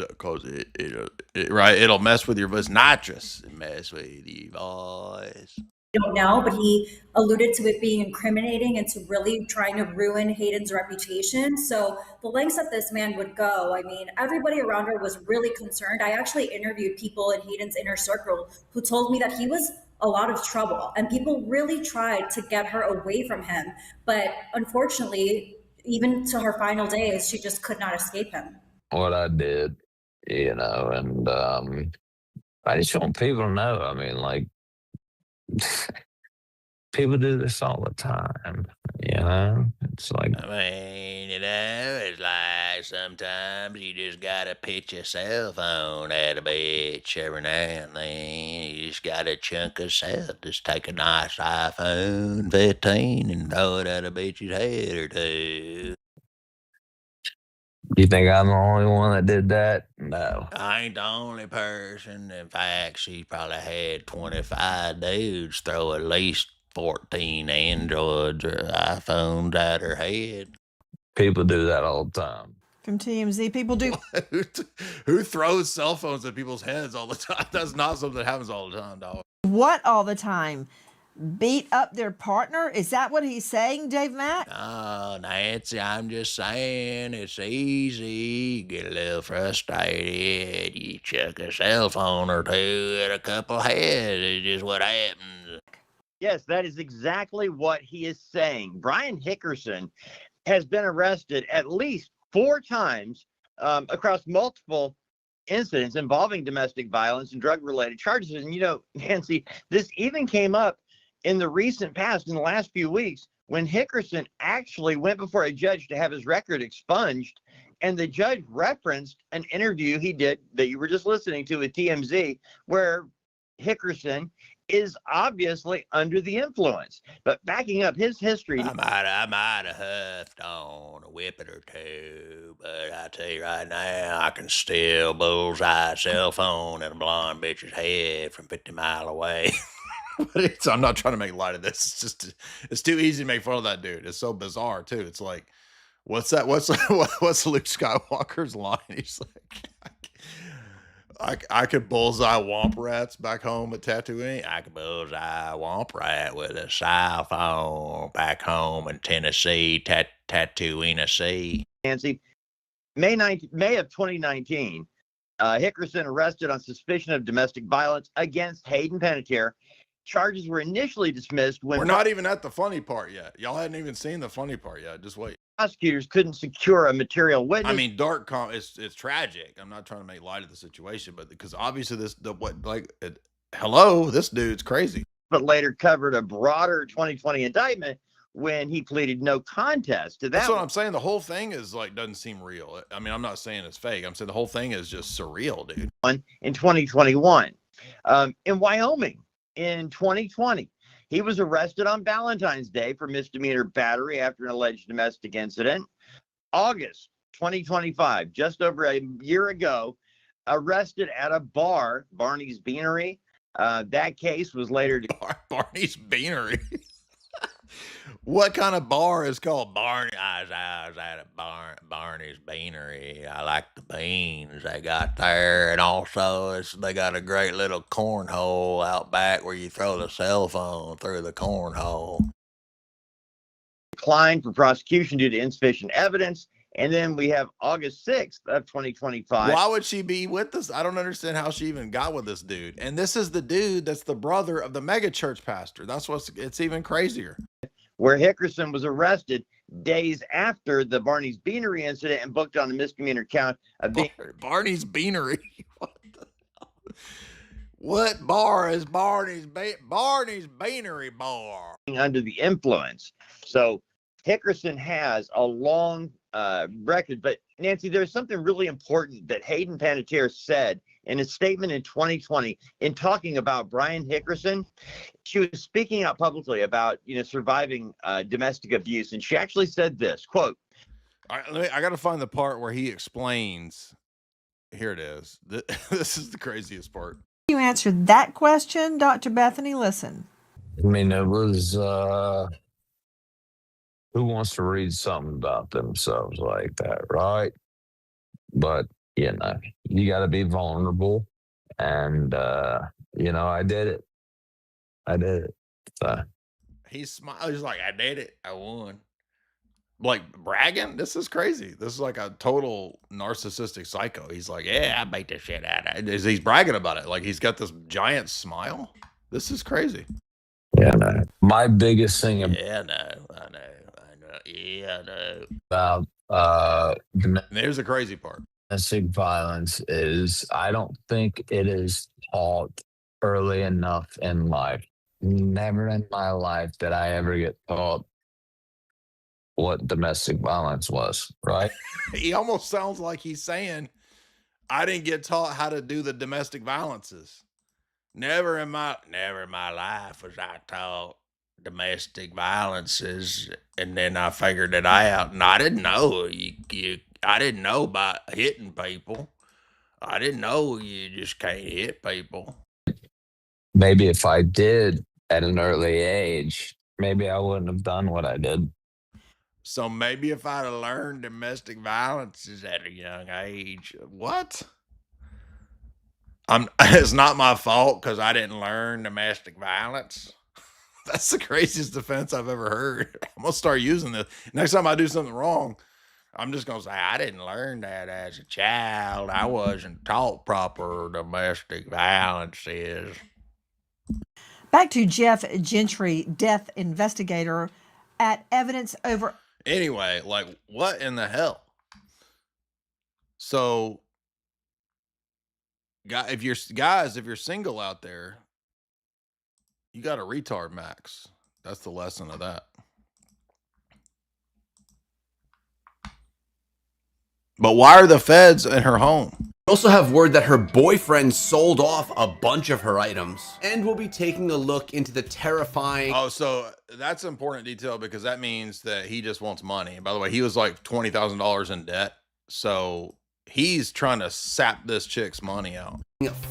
it'll mess with your voice. Nitrous. It mess with your voice. I don't know, but he alluded to it being incriminating and to really trying to ruin Hayden's reputation. So the lengths that this man would go, I mean, everybody around her was really concerned. I actually interviewed people in Hayden's inner circle who told me that he was a lot of trouble, and people really tried to get her away from him. But unfortunately, even to her final days, she just could not escape him. What I did, and I just want people to know. I mean, like, people do this all the time, It's like, it's like sometimes you just gotta pitch your cell phone at a bitch every now and then. You just got a chunk of cell. Just take a nice iPhone 15 and throw it at a bitch's head or two. You think I'm the only one that did that? No. I ain't the only person. In fact, she probably had 25 dudes throw at least 14 Androids or iPhones at her head. People do that all the time. From TMZ, people do. Who throws cell phones at people's heads all the time? That's not something that happens all the time, dog. What all the time? Beat up their partner? Is that what he's saying, Dave Mack? Oh, Nancy, I'm just saying it's easy. You get a little frustrated. You chuck a cell phone or two at a couple heads. It's just what happens. Yes, that is exactly what he is saying. Brian Hickerson has been arrested at least 4 times across multiple incidents involving domestic violence and drug-related charges. And, Nancy, this even came up in the recent past, in the last few weeks, when Hickerson actually went before a judge to have his record expunged, and the judge referenced an interview he did that you were just listening to with TMZ, where Hickerson is obviously under the influence. But backing up his history, I might have huffed on a whippet or two, but I tell you right now, I can still bullseye a cell phone at a blonde bitch's head from 50 miles away. But I'm not trying to make light of this. It's just it's too easy to make fun of that dude. It's so bizarre too. It's like, what's that? What's Luke Skywalker's line? He's like, I could bullseye womp rats back home at Tatooine. I could bullseye womp rat with a cell phone back home in Tennessee, Tatooine. Nancy, May of 2019, Hickerson arrested on suspicion of domestic violence against Hayden Panettiere. Charges were initially dismissed when we're not even at the funny part yet. Y'all hadn't even seen the funny part yet. Just wait. Prosecutors couldn't secure a material witness. I mean, it's tragic. I'm not trying to make light of the situation, but because obviously hello, this dude's crazy. But later covered a broader 2020 indictment when he pleaded no contest to that. That's what I'm saying. The whole thing is doesn't seem real. I mean, I'm not saying it's fake. I'm saying the whole thing is just surreal, dude. In 2021, in Wyoming, in 2020, he was arrested on Valentine's Day for misdemeanor battery after an alleged domestic incident. August 2025, just over a year ago, arrested at a bar, Barney's Beanery. That case was later Barney's Beanery. What kind of bar is called Barney? I was at a Barney's Beanery. I like the beans they got there, and also they got a great little cornhole out back where you throw the cell phone through the cornhole. Declined for prosecution due to insufficient evidence. And then we have August 6th of 2025. Why would she be with this? I don't understand how she even got with this dude. And this is the dude that's the brother of the mega church pastor. It's even crazier. Where Hickerson was arrested days after the Barney's Beanery incident and booked on a misdemeanor count of being Barney's Beanery. What bar is Barney's Beanery bar? Under the influence. So Hickerson has a long record. But Nancy, there's something really important that Hayden Panettiere said in a statement in 2020 in talking about Brian Hickerson. She was speaking out publicly about surviving domestic abuse, and she actually said this quote. All right, I got to find the part where he explains. Here it is. This is the craziest part. You answered that question, Dr. Bethany. Listen. I mean, it was who wants to read something about themselves like that, right? But you got to be vulnerable, and I did it. So. He smiled. He's like, I did it. I won. Like bragging. This is crazy. This is like a total narcissistic psycho. He's like, yeah, I beat the shit out of it. He's bragging about it. Like he's got this giant smile. This is crazy. Yeah, no. My biggest thing. I know. About there's the crazy part. Domestic violence is, I don't think it is taught early enough in life. Never in my life did I ever get taught what domestic violence was, right? He almost sounds like he's saying, I didn't get taught how to do the domestic violences. Never in my life was I taught domestic violences, and then I figured it out, and I didn't know I didn't know about hitting people. I didn't know you just can't hit people. Maybe if I did at an early age, maybe I wouldn't have done what I did. So maybe if I'd have learned domestic violences at a young age, what? It's not my fault because I didn't learn domestic violence. That's the craziest defense I've ever heard. I'm going to start using this. Next time I do something wrong, I'm just going to say, I didn't learn that as a child. I wasn't taught proper domestic violence is. Back to Jeff Gentry, death investigator at Evidence Over. Anyway, like, what in the hell? So, if you're single out there, you got a retard max. That's the lesson of that. But why are the feds in her home? We also have word that her boyfriend sold off a bunch of her items, and we'll be taking a look into the terrifying... Oh, so that's important detail because that means that he just wants money. And by the way, he was like $20,000 in debt. So he's trying to sap this chick's money out.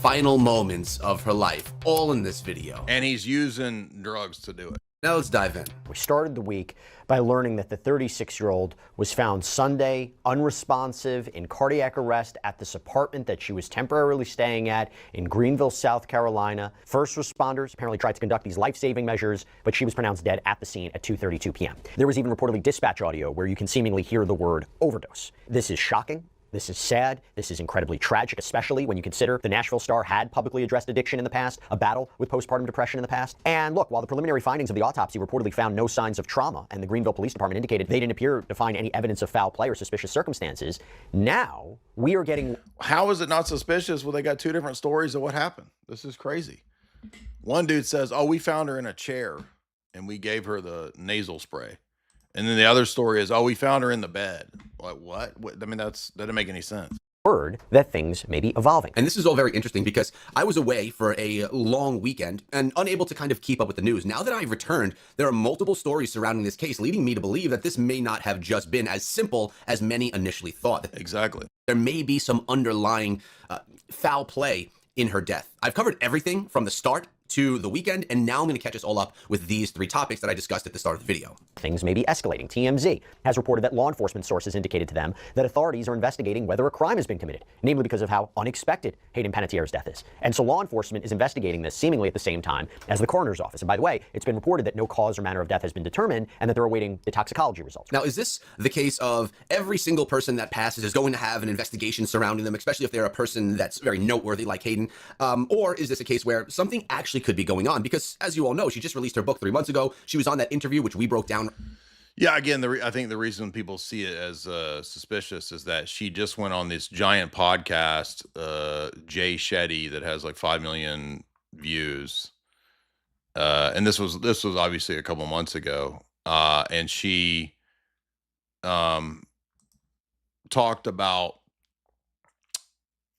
Final moments of her life, all in this video. And he's using drugs to do it. Now let's dive in. We started the week by learning that the 36-year-old was found Sunday unresponsive in cardiac arrest at this apartment that she was temporarily staying at in Greenville, South Carolina. First responders apparently tried to conduct these life-saving measures, but she was pronounced dead at the scene at 2:32 p.m. There was even reportedly dispatch audio where you can seemingly hear the word overdose. This is shocking. This is sad. This is incredibly tragic, especially when you consider the Nashville star had publicly addressed addiction in the past, a battle with postpartum depression in the past. And look, while the preliminary findings of the autopsy reportedly found no signs of trauma, and the Greenville Police Department indicated they didn't appear to find any evidence of foul play or suspicious circumstances, now we are getting... How is it not suspicious? Well, they got two different stories of what happened. This is crazy. One dude says, oh, we found her in a chair, and we gave her the nasal spray. And then the other story is, oh, we found her in the bed. Like, what? I mean, that doesn't make any sense. Word that things may be evolving. And this is all very interesting because I was away for a long weekend and unable to kind of keep up with the news. Now that I've returned, there are multiple stories surrounding this case, leading me to believe that this may not have just been as simple as many initially thought. Exactly. There may be some underlying foul play in her death. I've covered everything from the start to the weekend, and now I'm going to catch us all up with these three topics that I discussed at the start of the video. Things may be escalating. TMZ has reported that law enforcement sources indicated to them that authorities are investigating whether a crime has been committed, namely because of how unexpected Hayden Panettiere's death is. And so law enforcement is investigating this seemingly at the same time as the coroner's office. And by the way, it's been reported that no cause or manner of death has been determined and that they're awaiting the toxicology results. Now, is this the case of every single person that passes is going to have an investigation surrounding them, especially if they're a person that's very noteworthy like Hayden? Or is this a case where something actually could be going on? Because as you all know, she just released her book 3 months ago. She was on that interview, which we broke down. Yeah, again, I think the reason people see it as suspicious is that she just went on this giant podcast, Jay Shetty, that has like 5 million views. And this was obviously a couple months ago. And she talked about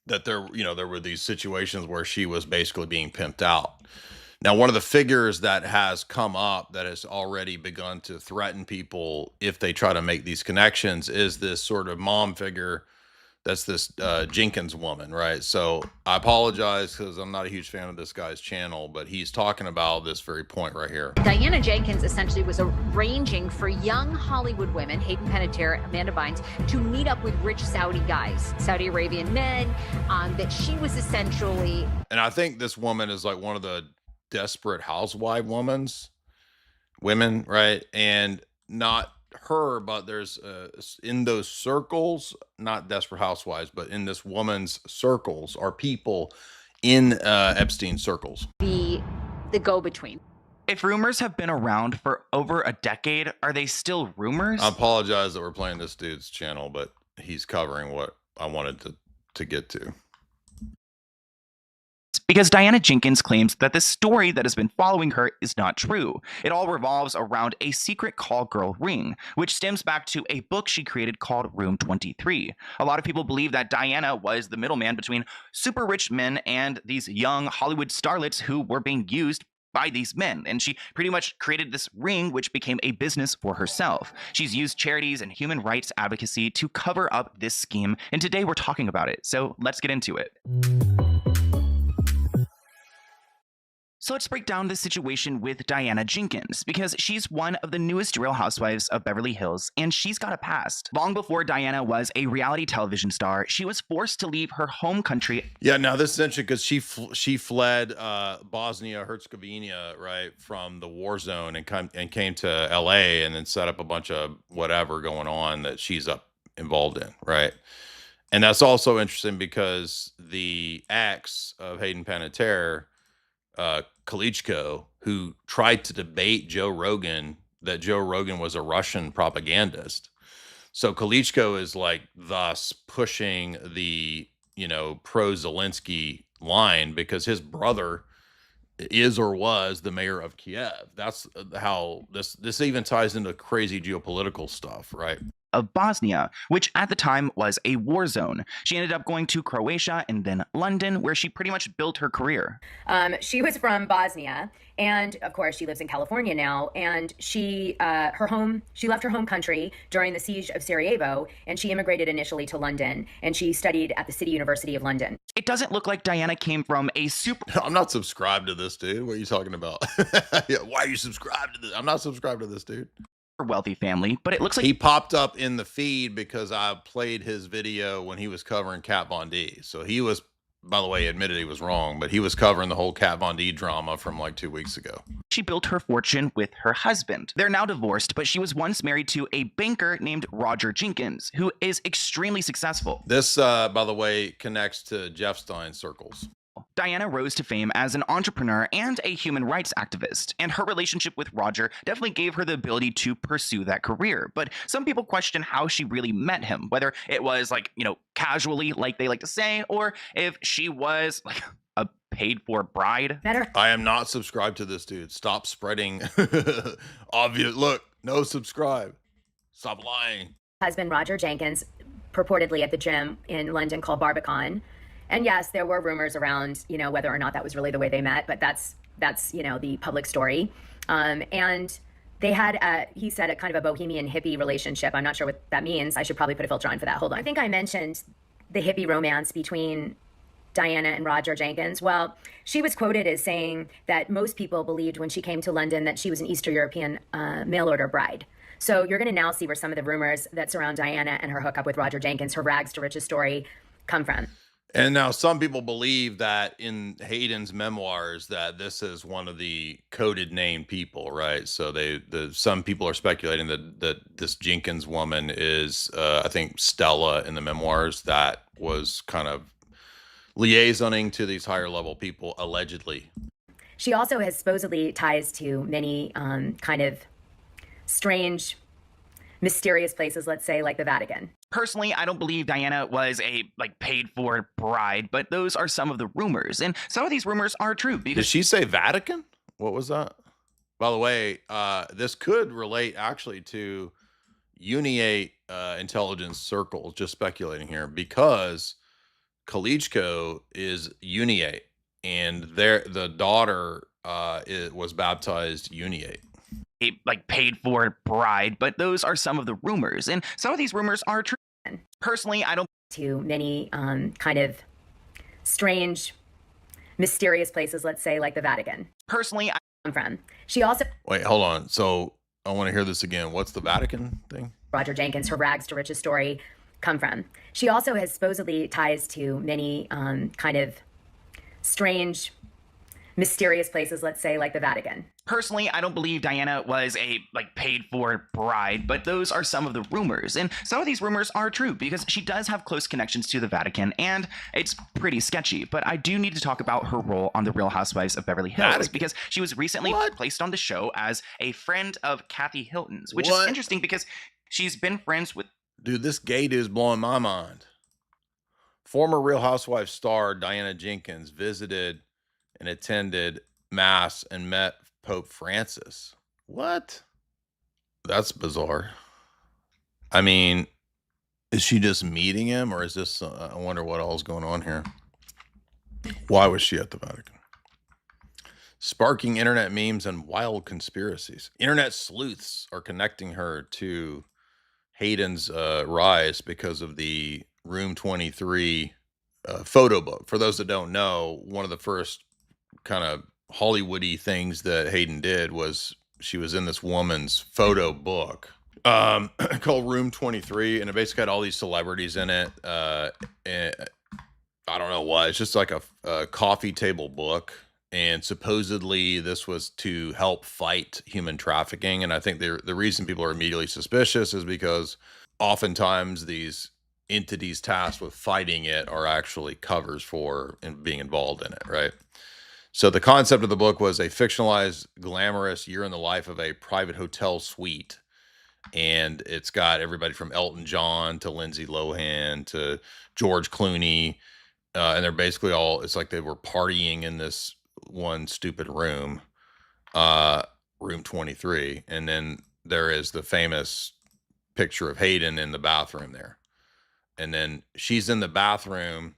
that there were these situations where she was basically being pimped out. Now, one of the figures that has come up that has already begun to threaten people if they try to make these connections is this sort of mom figure. That's this Jenkins woman, right? So I apologize because I'm not a huge fan of this guy's channel, but he's talking about this very point right here. Diana Jenkins essentially was arranging for young Hollywood women, Hayden Panettiere, Amanda Bynes, to meet up with rich Saudi guys, Saudi Arabian men, that she was essentially... And I think this woman is like one of the desperate housewife women, right? And not her, but there's in those circles, not desperate housewives, but in this woman's circles are people in Epstein circles. The go-between. If rumors have been around for over a decade, are they still rumors? I apologize that we're playing this dude's channel, but he's covering what I wanted to get to. Because Diana Jenkins claims that the story that has been following her is not true. It all revolves around a secret call girl ring, which stems back to a book she created called Room 23. A lot of people believe that Diana was the middleman between super rich men and these young Hollywood starlets who were being used by these men, and she pretty much created this ring which became a business for herself. She's used charities and human rights advocacy to cover up this scheme, and today we're talking about it, so let's get into it. So let's break down the situation with Diana Jenkins, because she's one of the newest Real Housewives of Beverly Hills, and she's got a past. Long before Diana was a reality television star, she was forced to leave her home country. Yeah, now this is interesting because she fled Bosnia-Herzegovina, right, from the war zone and came to LA and then set up a bunch of whatever going on that she's involved in, right? And that's also interesting because the ex of Hayden Panettiere, Klitschko, who tried to debate Joe Rogan that Joe Rogan was a Russian propagandist. So Klitschko is like thus pushing the, pro-Zelensky line because his brother is or was the mayor of Kiev. That's how this even ties into crazy geopolitical stuff, right? of Bosnia, which at the time was a war zone. She ended up going to Croatia and then London, where she pretty much built her career. She was from Bosnia, and of course, she lives in California now. And she left her home country during the siege of Sarajevo, and she immigrated initially to London, and she studied at the City University of London. It doesn't look like Diana came from a super. I'm not subscribed to this, dude. What are you talking about? Yeah, why are you subscribed to this? I'm not subscribed to this, dude. Wealthy family, but it looks like he popped up in the feed because I played his video when he was covering Kat Von D. So he was, by the way, admitted he was wrong, but he was covering the whole Kat Von D drama from like 2 weeks ago. She built her fortune with her husband. They're now divorced, but she was once married to a banker named Roger Jenkins, who is extremely successful. This, by the way, connects to Jeff Stein's circles. Diana rose to fame as an entrepreneur and a human rights activist, and her relationship with Roger definitely gave her the ability to pursue that career. But some people question how she really met him, whether it was like, casually, like they like to say, or if she was like a paid-for bride. I am not subscribed to this dude. Stop spreading obvious. Look, no subscribe. Stop lying. Husband Roger Jenkins, purportedly at the gym in London called Barbican. And yes, there were rumors around, whether or not that was really the way they met, but that's the public story. And they had, he said, a kind of a bohemian hippie relationship. I'm not sure what that means. I should probably put a filter on for that. Hold on. I think I mentioned the hippie romance between Diana and Roger Jenkins. Well, she was quoted as saying that most people believed when she came to London that she was an Eastern European mail order bride. So you're going to now see where some of the rumors that surround Diana and her hookup with Roger Jenkins, her rags to riches story, come from. And now some people believe that in Hayden's memoirs that this is one of the coded named people, right? So some people are speculating that this Jenkins woman is, I think, Stella in the memoirs that was kind of liaisoning to these higher level people, allegedly. She also has supposedly ties to many kind of strange, mysterious places, let's say, like the Vatican. Personally, I don't believe Diana was a paid-for bride, but those are some of the rumors, and some of these rumors are true. Because did she say Vatican? What was that? By the way, this could relate actually to Uniate intelligence circles. Just speculating here, because Kalichko is Uniate, and the daughter was baptized Uniate. A paid-for bride, but those are some of the rumors, and some of these rumors are true. Personally, I don't. To many kind of strange, mysterious places, let's say, like the Vatican. Personally, I'm from. She also. Wait, hold on. So I want to hear this again. What's the Vatican thing? Roger Jenkins, her rags to riches story, come from. She also has supposedly ties to many kind of strange, mysterious places, let's say, like the Vatican. Personally, I don't believe Diana was a paid-for bride, but those are some of the rumors, and some of these rumors are true because she does have close connections to the Vatican, and it's pretty sketchy. But I do need to talk about her role on The Real Housewives of Beverly Hills because she was recently placed on the show as a friend of Kathy Hilton's, which is interesting because she's been friends with. Dude, this gay dude's blowing my mind. Former Real Housewives star Diana Jenkins visited and attended Mass and met Pope Francis. What? That's bizarre. I mean, is she just meeting him, or is this, I wonder what all's going on here. Why was she at the Vatican? Sparking internet memes and wild conspiracies. Internet sleuths are connecting her to Hayden's rise because of the Room 23 photo book. For those that don't know, one of the first kind of Hollywoody things that Hayden did was she was in this woman's photo book called Room 23, and it basically had all these celebrities in it. And I don't know why. It's just like a coffee table book, and supposedly this was to help fight human trafficking. And I think the reason people are immediately suspicious is because oftentimes these entities tasked with fighting it are actually covers for being involved in it, right? So the concept of the book was a fictionalized, glamorous year in the life of a private hotel suite. And it's got everybody from Elton John to Lindsay Lohan to George Clooney. And they're basically all, it's like they were partying in this one stupid room, Room 23. And then there is the famous picture of Hayden in the bathroom there. And then she's in the bathroom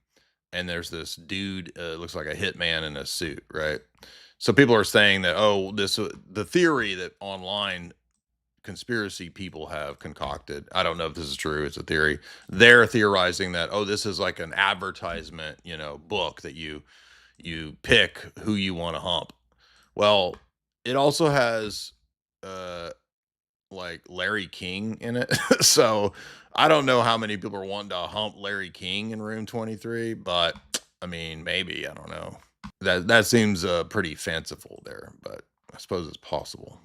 and there's this dude, looks like a hitman in a suit, right? So people are saying that, oh, the theory that online conspiracy people have concocted. I don't know if this is true. It's a theory. They're theorizing that, oh, this is like an advertisement, book that you pick who you want to hump. Well, it also has like Larry King in it. So I don't know how many people are wanting to hump Larry King in room 23, but I mean, maybe, I don't know. That seems pretty fanciful there, but I suppose it's possible.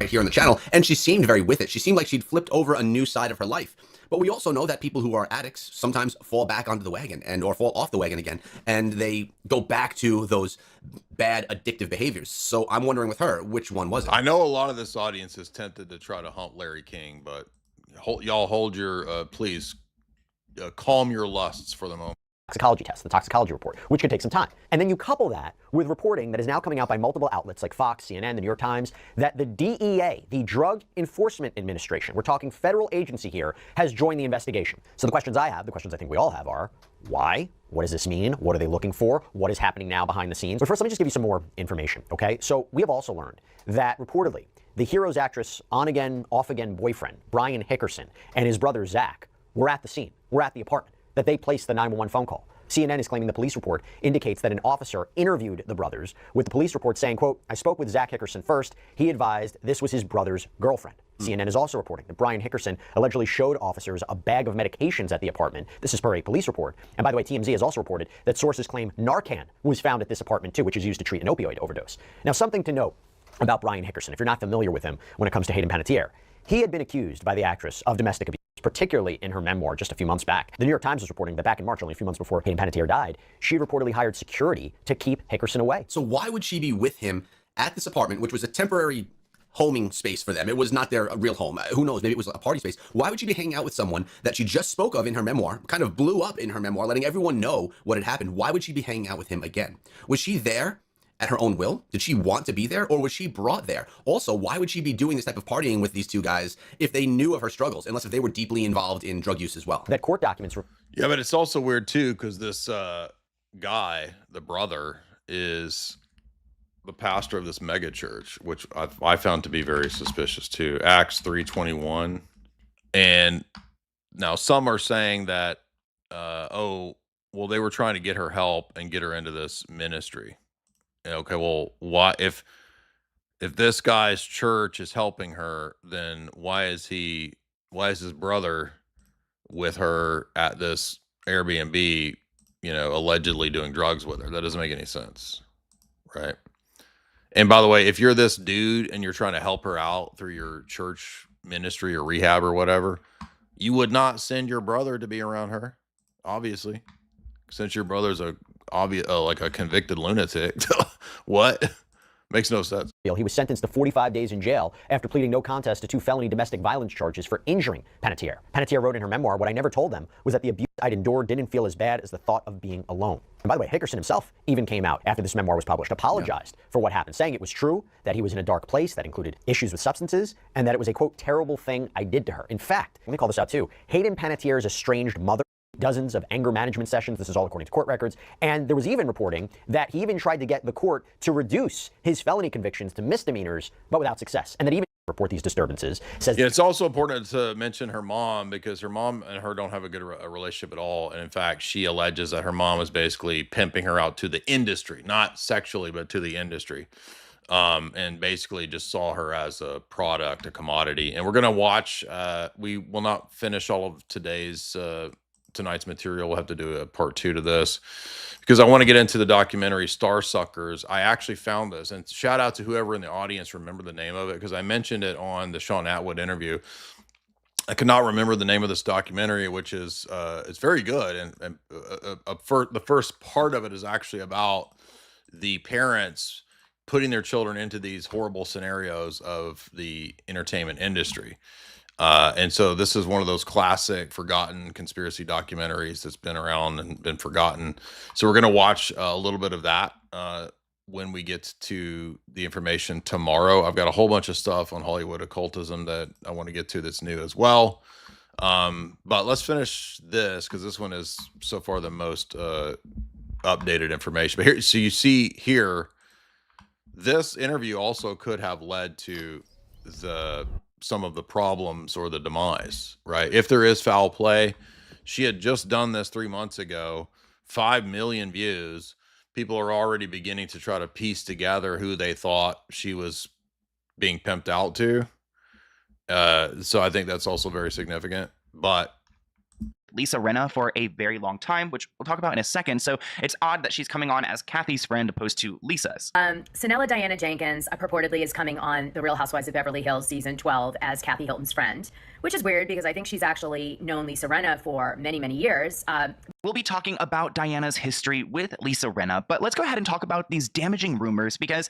Here on the channel, and she seemed very with it. She seemed like she'd flipped over a new side of her life. But we also know that people who are addicts sometimes fall back onto the wagon or fall off the wagon again, and they go back to those bad addictive behaviors. So I'm wondering with her, which one was it? I know a lot of this audience is tempted to try to hump Larry King, but y'all hold your, please calm your lusts for the moment. Toxicology test, the toxicology report, which could take some time. And then you couple that with reporting that is now coming out by multiple outlets like Fox, CNN, the New York Times, that the DEA, the Drug Enforcement Administration, we're talking federal agency here, has joined the investigation. So the questions I have, the questions I think we all have are, why? What does this mean? What are they looking for? What is happening now behind the scenes? But first, let me just give you some more information, okay? So we have also learned that reportedly, the Heroes actress on-again, off-again boyfriend, Brian Hickerson, and his brother, Zach, were at the scene, were at the apartment, that they placed the 911 phone call. CNN is claiming the police report indicates that an officer interviewed the brothers, with the police report saying, quote, I spoke with Zach Hickerson first. He advised this was his brother's girlfriend. CNN is also reporting that Brian Hickerson allegedly showed officers a bag of medications at the apartment. This is per a police report. And by the way, TMZ has also reported that sources claim Narcan was found at this apartment too, which is used to treat an opioid overdose. Now, something to note about Brian Hickerson, if you're not familiar with him when it comes to Hayden Panettiere, he had been accused by the actress of domestic abuse, particularly in her memoir just a few months back. The New York Times was reporting that back in March, only a few months before Hayden Panettiere died, she reportedly hired security to keep Hickerson away. So why would she be with him at this apartment, which was a temporary homing space for them? It was not their real home. Who knows? Maybe it was a party space. Why would she be hanging out with someone that she just spoke of in her memoir, kind of blew up in her memoir, letting everyone know what had happened? Why would she be hanging out with him again? Was she there at her own will? Did she want to be there, or was she brought there? Also, why would she be doing this type of partying with these two guys if they knew of her struggles, unless if they were deeply involved in drug use as well? That court documents were... Yeah, but it's also weird too, because this guy, the brother, is the pastor of this mega church, which I found to be very suspicious too. Acts 3:21. And now some are saying that, oh, well, they were trying to get her help and get her into this ministry. Okay, well, why, if this guy's church is helping her, then why is his brother with her at this Airbnb, allegedly doing drugs with her? That doesn't make any sense, right? And by the way, if you're this dude and you're trying to help her out through your church ministry or rehab or whatever, you would not send your brother to be around her, obviously, since your brother's like a convicted lunatic. What? Makes no sense. He was sentenced to 45 days in jail after pleading no contest to 2 felony domestic violence charges for injuring Panettiere. Panettiere wrote in her memoir, what I never told them was that the abuse I'd endured didn't feel as bad as the thought of being alone. And by the way, Hickerson himself even came out after this memoir was published, apologized for what happened, saying it was true, that he was in a dark place that included issues with substances, and that it was a, quote, terrible thing I did to her. In fact, let me call this out too, Hayden Panettiere's estranged mother, dozens of anger management sessions. This is all according to court records. And there was even reporting that he even tried to get the court to reduce his felony convictions to misdemeanors, but without success. And that even report these disturbances says... Yeah, it's also important to mention her mom, because her mom and her don't have a good relationship at all. And in fact, she alleges that her mom was basically pimping her out to the industry, not sexually, but to the industry. And basically just saw her as a product, a commodity. And we're going to watch, we will not finish all of tonight's material. We'll have to do a part 2 to this, because I want to get into the documentary Star Suckers. I actually found this, and shout out to whoever in the audience remember the name of it, because I mentioned it on the Sean Atwood interview. I could not remember the name of this documentary, which is it's very good, and the first part of it is actually about the parents putting their children into these horrible scenarios of the entertainment industry. And so this is one of those classic forgotten conspiracy documentaries that's been around and been forgotten. So we're going to watch a little bit of that when we get to the information tomorrow. I've got a whole bunch of stuff on Hollywood occultism that I want to get to that's new as well. But let's finish this because this one is so far the most updated information. But here, so you see here, this interview also could have led to some of the problems or the demise, right? If there is foul play, she had just done this 3 months ago, 5 million views. People are already beginning to try to piece together who they thought she was being pimped out to. So I think that's also very significant. But Lisa Rinna for a very long time, which we'll talk about in a second. So it's odd that she's coming on as Kathy's friend opposed to Lisa's. Sanella Diana Jenkins purportedly is coming on The Real Housewives of Beverly Hills season 12 as Kathy Hilton's friend, which is weird because I think she's actually known Lisa Rinna for many, many years. We'll be talking about Diana's history with Lisa Rinna, but let's go ahead and talk about these damaging rumors because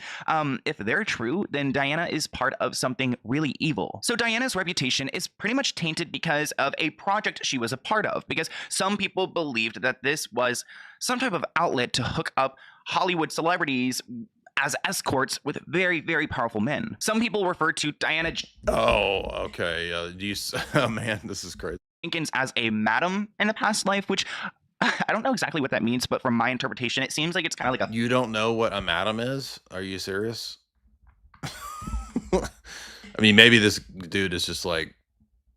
if they're true, then Diana is part of something really evil. So Diana's reputation is pretty much tainted because of a project she was a part of, because some people believed that this was some type of outlet to hook up Hollywood celebrities as escorts with very, very powerful men. Some people refer to Diana oh, okay. Oh man, this is crazy. Jenkins as a madam in a past life, which I don't know exactly what that means, but from my interpretation, it seems like it's kind of like a... You don't know what a madam is? Are you serious? I mean, maybe this dude is just like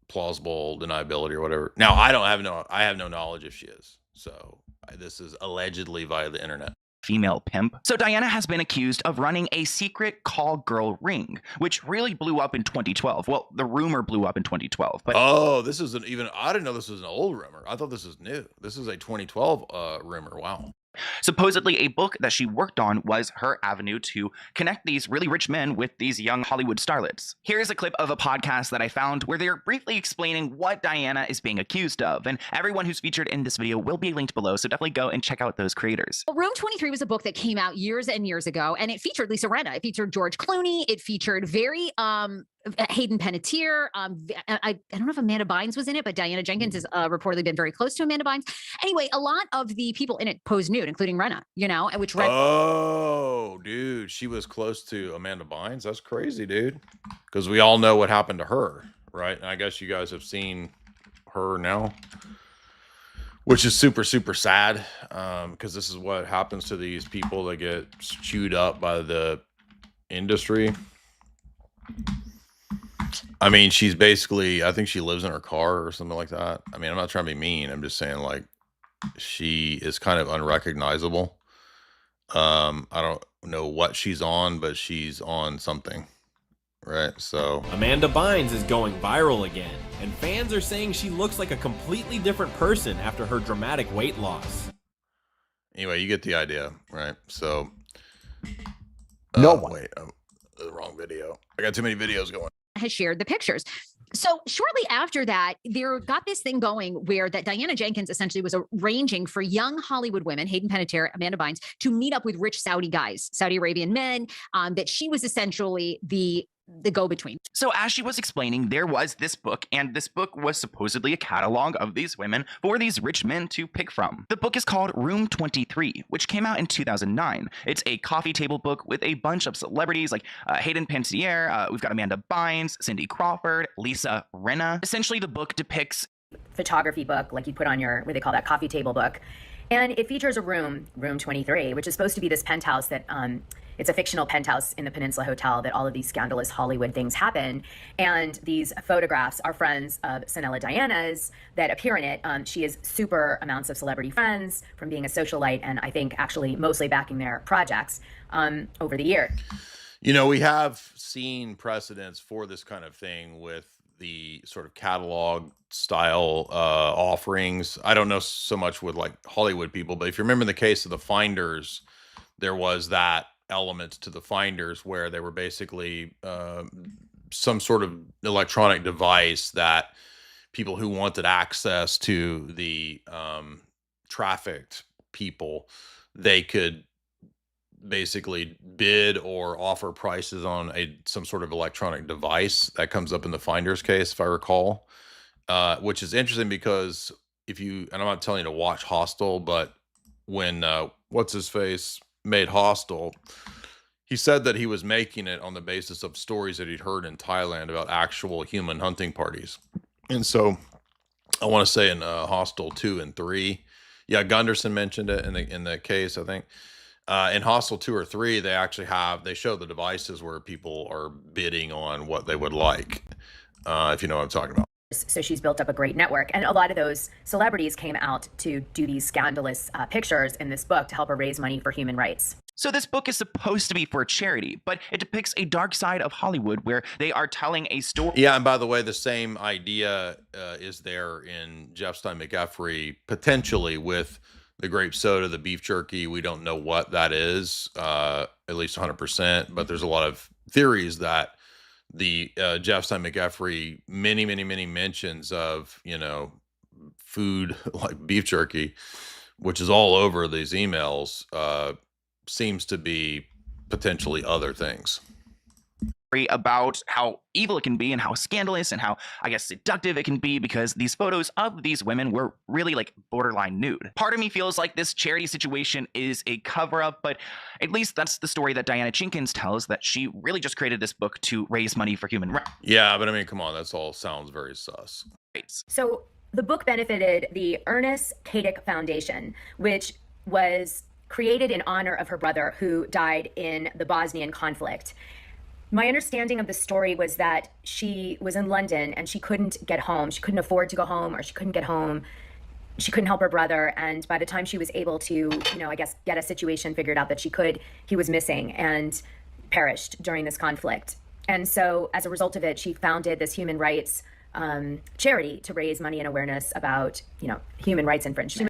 plausible deniability or whatever. Now, I have no knowledge if she is. So this is allegedly via the internet. Female pimp. So Diana has been accused of running a secret call girl ring, which really blew up in 2012. Well, the rumor blew up in 2012. But oh, this is I didn't know this was an old rumor. I thought this was new. This is a 2012 rumor. Wow. Supposedly, a book that she worked on was her avenue to connect these really rich men with these young Hollywood starlets. Here's a clip of a podcast that I found where they're briefly explaining what Diana is being accused of, and everyone who's featured in this video will be linked below, so definitely go and check out those creators. Room 23 was a book that came out years and years ago, and it featured Lisa Rinna. It featured George Clooney. It featured Hayden Panettiere. I don't know if Amanda Bynes was in it, but Diana Jenkins has reportedly been very close to Amanda Bynes. Anyway, a lot of the people in it posed nude, including Rinna, which oh, dude, she was close to Amanda Bynes. That's crazy, dude. Because we all know what happened to her, right? And I guess you guys have seen her now, which is super, super sad. Because this is what happens to these people that get chewed up by the industry. I mean, she's basically, I think she lives in her car or something like that. I mean, I'm not trying to be mean. I'm just saying, like, she is kind of unrecognizable. I don't know what she's on, but she's on something, right? So Amanda Bynes is going viral again, and fans are saying she looks like a completely different person after her dramatic weight loss. Anyway, you get the idea, right? So no one. Wait, the wrong video. I got too many videos going. has shared the pictures. So shortly after that, there got this thing going where that Diana Jenkins essentially was arranging for young Hollywood women, Hayden Panettiere, Amanda Bynes, to meet up with rich Saudi guys, Saudi Arabian men, that she was essentially the go-between. So as she was explaining, there was this book, and this book was supposedly a catalog of these women for these rich men to pick from. The book is called Room 23, which came out in 2009. It's a coffee table book with a bunch of celebrities like Hayden Panettiere, we've got Amanda Bynes, Cindy Crawford, Lisa Rinna. Essentially, the book depicts photography book, like you put on your, what they call that, coffee table book. And it features a room 23, which is supposed to be this penthouse that, it's a fictional penthouse in the Peninsula Hotel that all of these scandalous Hollywood things happen. And these photographs are friends of Sanella Diana's that appear in it. She has super amounts of celebrity friends from being a socialite, and I think actually mostly backing their projects over the year. You know, we have seen precedents for this kind of thing with the sort of catalog style offerings. I don't know so much with like Hollywood people, but if you remember the case of the Finders, there was that element to the Finders where they were basically some sort of electronic device that people who wanted access to the trafficked people, they could basically bid or offer prices on some sort of electronic device that comes up in the Finders case, if I recall, which is interesting because if you, and I'm not telling you to watch Hostel, but when what's his face, made hostile. He said that he was making it on the basis of stories that he'd heard in Thailand about actual human hunting parties. And so I want to say in Hostel 2 and 3, yeah, Gunderson mentioned it in the case, I think. In Hostel 2 or 3, they show the devices where people are bidding on what they would like, if you know what I'm talking about. So she's built up a great network. And a lot of those celebrities came out to do these scandalous pictures in this book to help her raise money for human rights. So this book is supposed to be for charity, but it depicts a dark side of Hollywood where they are telling a story. Yeah, and by the way, the same idea is there in Jeff Stein McEffery, potentially with the grape soda, the beef jerky. We don't know what that is, at least 100%, but there's a lot of theories that the Jeff Stein McEffery, many mentions of, food like beef jerky, which is all over these emails, seems to be potentially other things. About how evil it can be and how scandalous and how, I guess, seductive it can be because these photos of these women were really like borderline nude. Part of me feels like this charity situation is a cover-up, but at least that's the story that Diana Jenkins tells, that she really just created this book to raise money for human rights. Yeah, but I mean, come on, that's all sounds very sus. So the book benefited the Ernest Kadick Foundation, which was created in honor of her brother who died in the Bosnian conflict. My understanding of the story was that she was in London and she couldn't get home. She couldn't afford to go home, or she couldn't get home. She couldn't help her brother. And by the time she was able to, I guess, get a situation figured out that she could, he was missing and perished during this conflict. And so as a result of it, she founded this human rights charity to raise money and awareness about, human rights infringement.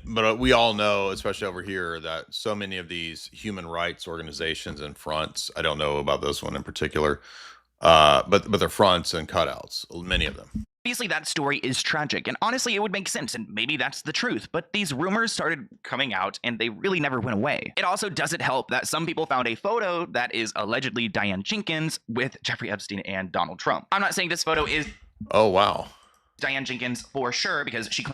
But we all know, especially over here, that so many of these human rights organizations and fronts, I don't know about this one in particular, but they're fronts and cutouts, many of them. Obviously, that story is tragic, and honestly, it would make sense, and maybe that's the truth, but these rumors started coming out, and they really never went away. It also doesn't help that some people found a photo that is allegedly Diane Jenkins with Jeffrey Epstein and Donald Trump. I'm not saying this photo is Oh, wow. Diane Jenkins for sure, because she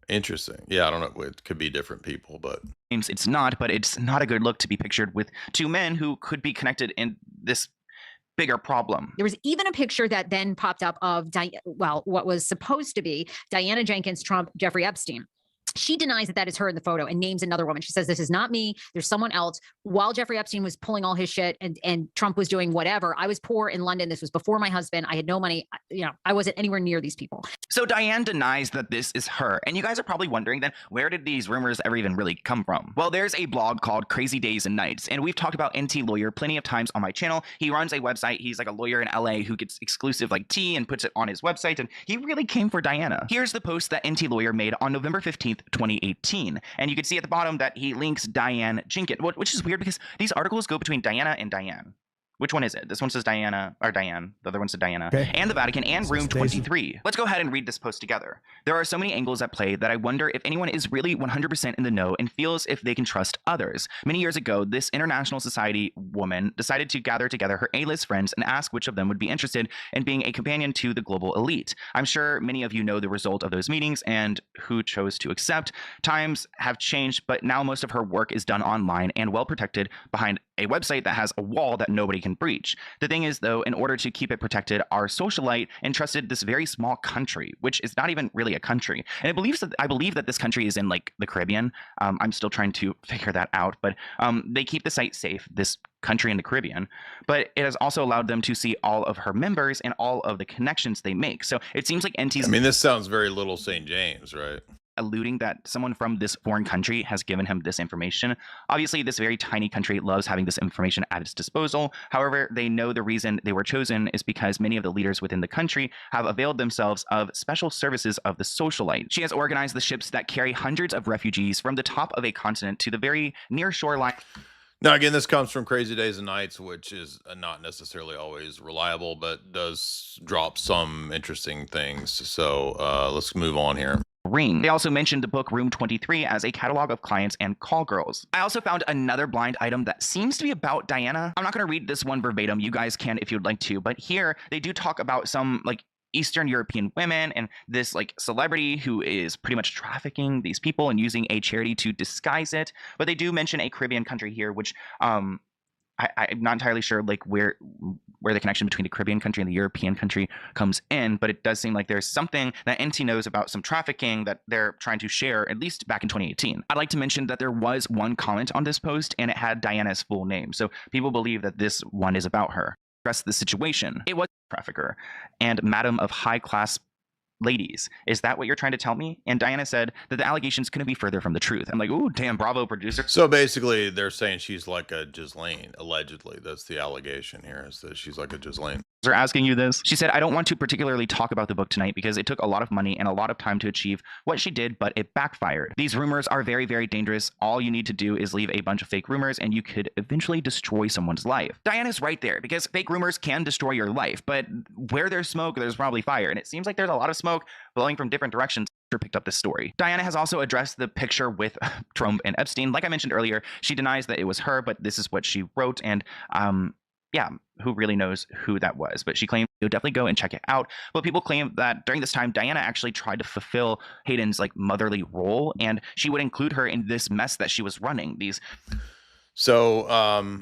Interesting. Yeah, I don't know. It could be different people, but claims it's not, but it's not a good look to be pictured with two men who could be connected in this bigger problem. There was even a picture that then popped up of, what was supposed to be Diana Jenkins, Trump, Jeffrey Epstein. She denies that is her in the photo and names another woman. She says, this is not me. There's someone else. While Jeffrey Epstein was pulling all his shit and Trump was doing whatever, I was poor in London. This was before my husband. I had no money. I wasn't anywhere near these people. So Diane denies that this is her. And you guys are probably wondering then, where did these rumors ever even really come from? Well, there's a blog called Crazy Days and Nights. And we've talked about NT Lawyer plenty of times on my channel. He runs a website. He's like a lawyer in LA who gets exclusive tea and puts it on his website. And he really came for Diana. Here's the post that NT Lawyer made on November 15th, 2018. And you can see at the bottom that he links Diane Jenkins, which is weird because these articles go between Diana and Diane. Which one is it? This one says Diana, or Diane. The other one says Diana. Okay. And the Vatican and Room 23. Let's go ahead and read this post together. There are so many angles at play that I wonder if anyone is really 100% in the know and feels if they can trust others. Many years ago, this international society woman decided to gather together her A-list friends and ask which of them would be interested in being a companion to the global elite. I'm sure many of you know the result of those meetings and who chose to accept. Times have changed, but now most of her work is done online and well protected behind a website that has a wall that nobody can breach. The thing is, though, in order to keep it protected, our socialite entrusted this very small country, which is not even really a country. And I believe that this country is in the Caribbean. I'm still trying to figure that out, but they keep the site safe, this country in the Caribbean, but it has also allowed them to see all of her members and all of the connections they make. So it seems like NT's... I mean, this sounds very Little St. James, right? Alluding that someone from this foreign country has given him this information. Obviously, this very tiny country loves having this information at its disposal. However, they know the reason they were chosen is because many of the leaders within the country have availed themselves of special services of the socialite. She has organized the ships that carry hundreds of refugees from the top of a continent to the very near shoreline. Now, again, this comes from Crazy Days and Nights, which is not necessarily always reliable, but does drop some interesting things. So let's move on here. Ring. They also mentioned the book Room 23 as a catalog of clients and call girls. I also found another blind item that seems to be about Diana. I'm not going to read this one verbatim. You guys can if you'd like to, but here they do talk about some Eastern European women and this like celebrity who is pretty much trafficking these people and using a charity to disguise it. But they do mention a Caribbean country here, which I'm not entirely sure like where the connection between the Caribbean country and the European country comes in, but it does seem like there's something that NT knows about some trafficking that they're trying to share, at least back in 2018. I'd like to mention that there was one comment on this post and it had Diana's full name, so people believe that this one is about her. Address the situation. It was a trafficker and madam of high class ladies. Is that what you're trying to tell me? And Diana said that the allegations couldn't be further from the truth. I'm like, ooh, damn, bravo, producer. So basically, they're saying she's like a Ghislaine, allegedly. That's the allegation here, is that she's like a Ghislaine. Are asking you this. She said, I don't want to particularly talk about the book tonight because it took a lot of money and a lot of time to achieve what she did, but it backfired. These rumors are very, very dangerous. All you need to do is leave a bunch of fake rumors and you could eventually destroy someone's life. Diana's right there because fake rumors can destroy your life, but where there's smoke, there's probably fire. And it seems like there's a lot of smoke blowing from different directions. Picked up this story. Diana has also addressed the picture with Trump and Epstein. Like I mentioned earlier, she denies that it was her, but this is what she wrote. And yeah, who really knows who that was? But she claimed you'll definitely go and check it out. But people claim that during this time, Diana actually tried to fulfill Hayden's like motherly role, and she would include her in this mess that she was running. So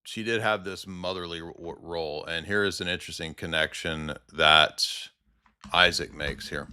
she did have this motherly role, and here is an interesting connection that Isaac makes here.